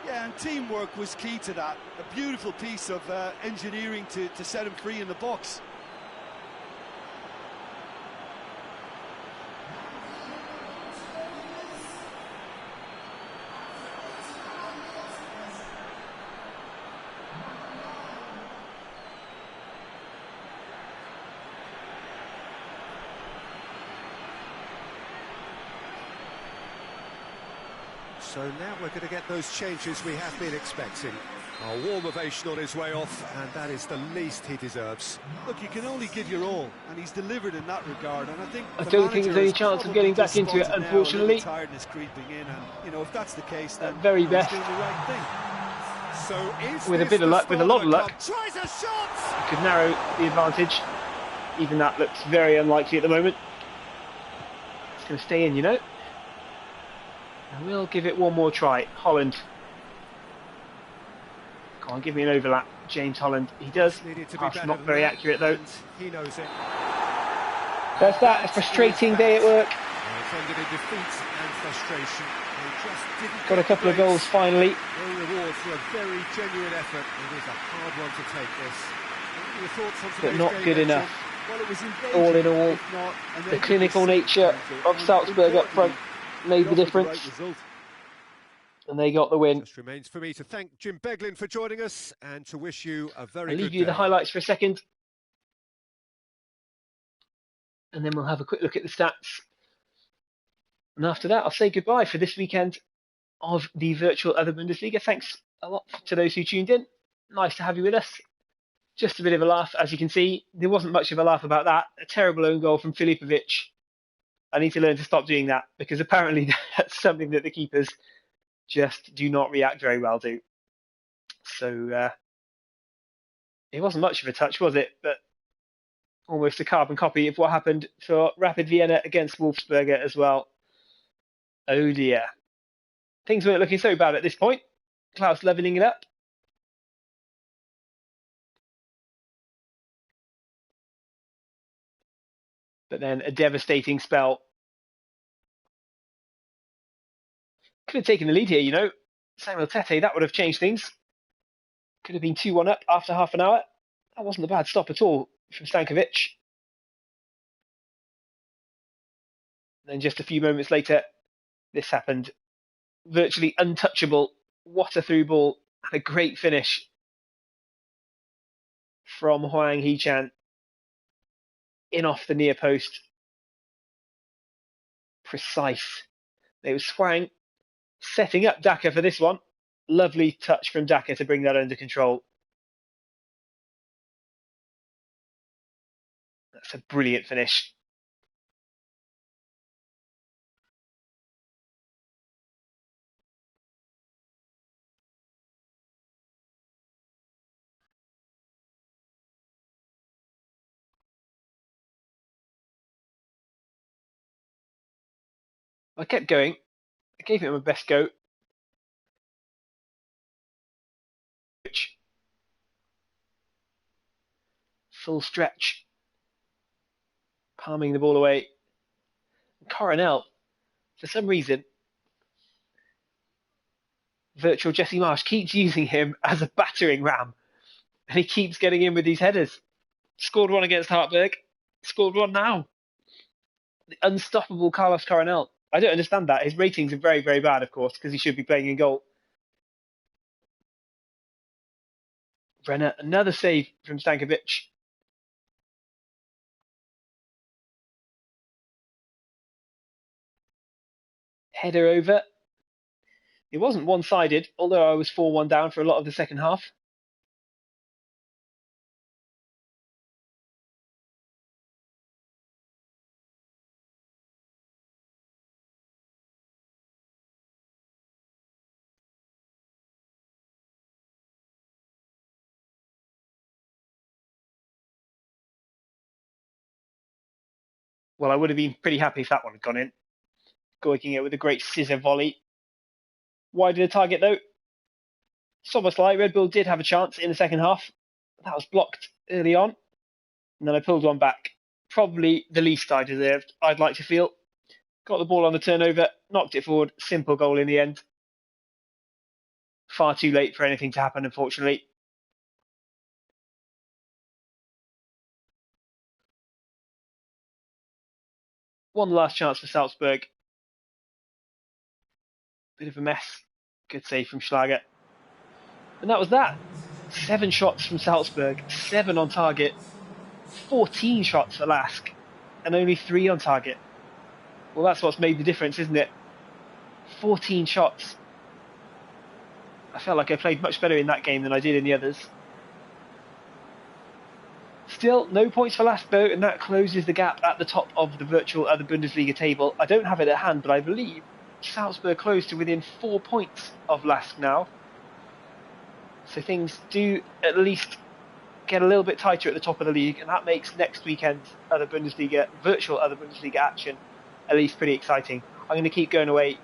C: Yeah, and teamwork was key to that. A beautiful piece of engineering to set him free in the box.
B: So now we're going to get those changes we have been expecting. A warm ovation on his way off, and that is the least he deserves.
C: Look, you can only give your all, and he's delivered in that regard. And
A: I don't think there's any chance of getting back into it, unfortunately.
C: Tiredness creeping in, and you know, if that's the case, then
A: at very best,
C: he's doing the right thing.
B: So
A: with a bit of luck, with a lot of luck,
B: tries a shot.
A: you could narrow the advantage. Even that looks very unlikely at the moment. It's going to stay in, you know. And we'll give it one more try. Holland. Come on, give me an overlap. James Holland. He does. Pass not very accurate though.
B: He knows it.
A: That's that. A frustrating day at work.
B: Ended in defeat and frustration.
A: Got a couple of goals finally.
B: No reward for a very genuine effort. It is a hard one to take this. Your thoughts on
A: But not good enough.
C: Well, it was
A: all in all, the clinical nature of Salzburg up front made the difference, and they got the win.
B: Just remains for me to thank Jim Beglin for joining us and to wish you a very good day.
A: I'll leave you the highlights for a second, and then we'll have a quick look at the stats. And after that, I'll say goodbye for this weekend of the virtual Other Bundesliga. Thanks a lot to those who tuned in. Nice to have you with us. Just a bit of a laugh, as you can see. There wasn't much of a laugh about that. A terrible own goal from Filipovic. I need to learn to stop doing that, because apparently that's something that the keepers just do not react very well to. So it wasn't much of a touch, was it? But almost a carbon copy of what happened for Rapid Vienna against Wolfsberger as well. Oh dear. Things weren't looking so bad at this point. Klaus levelling it up. But then a devastating spell. Could have taken the lead here, you know. Samuel Tete, that would have changed things. Could have been 2-1 up after half an hour. That wasn't a bad stop at all from Stankovic. Then just a few moments later, this happened. Virtually untouchable. What a through ball. And a great finish from Huang Hee-chan. In off the near post. Precise. It was Huang setting up Daka for this one. Lovely touch from Daka to bring that under control. That's a brilliant finish. I kept going. I gave it my best go. Full stretch. Palming the ball away. Coronel, for some reason, virtual Jesse Marsh keeps using him as a battering ram. And he keeps getting in with these headers. Scored one against Hartberg. Scored one now. The unstoppable Carlos Coronel. I don't understand that. His ratings are very, very bad, of course, because he should be playing in goal. Brenner, another save from Stankovic. Header over. It wasn't one-sided, although I was 4-1 down for a lot of the second half. Well, I would have been pretty happy if that one had gone in. Going it with a great scissor volley. Wide of the target, though. It's almost like Red Bull did have a chance in the second half. That was blocked early on. And then I pulled one back. Probably the least I deserved, I'd like to feel. got the ball on the turnover, knocked it forward, simple goal in the end. Far too late for anything to happen, unfortunately. One last chance for Salzburg. Bit of a mess. Good save from Schlager. And that was that. 7 shots from Salzburg, 7 on target, 14 shots for Lask, and only 3 on target. Well, that's what's made the difference, isn't it? 14 shots. I felt like I played much better in that game than I did in the others. Still, no points for Lask though, and that closes the gap at the top of the virtual other Bundesliga table. I don't have it at hand, but I believe Salzburg close to within 4 points of Lask now. So things do at least get a little bit tighter at the top of the league, and that makes next weekend's other Bundesliga, virtual other Bundesliga action at least pretty exciting. I'm going to keep going away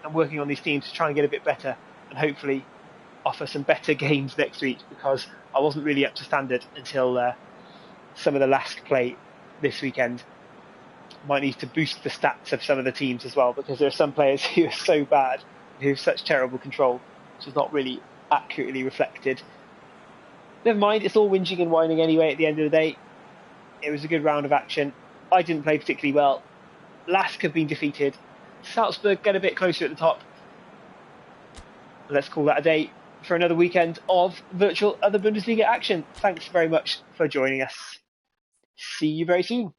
A: and working on these teams to try and get a bit better and hopefully offer some better games next week, because I wasn't really up to standard until some of the Lask play this weekend. Might need to boost the stats of some of the teams as well, because there are some players who are so bad, who have such terrible control, which is not really accurately reflected. Never mind, it's all whinging and whining anyway at the end of the day. It was a good round of action. I didn't play particularly well. Lask have been defeated. Salzburg get a bit closer at the top. Let's call that a day for another weekend of virtual other Bundesliga action. Thanks very much for joining us. See you very soon.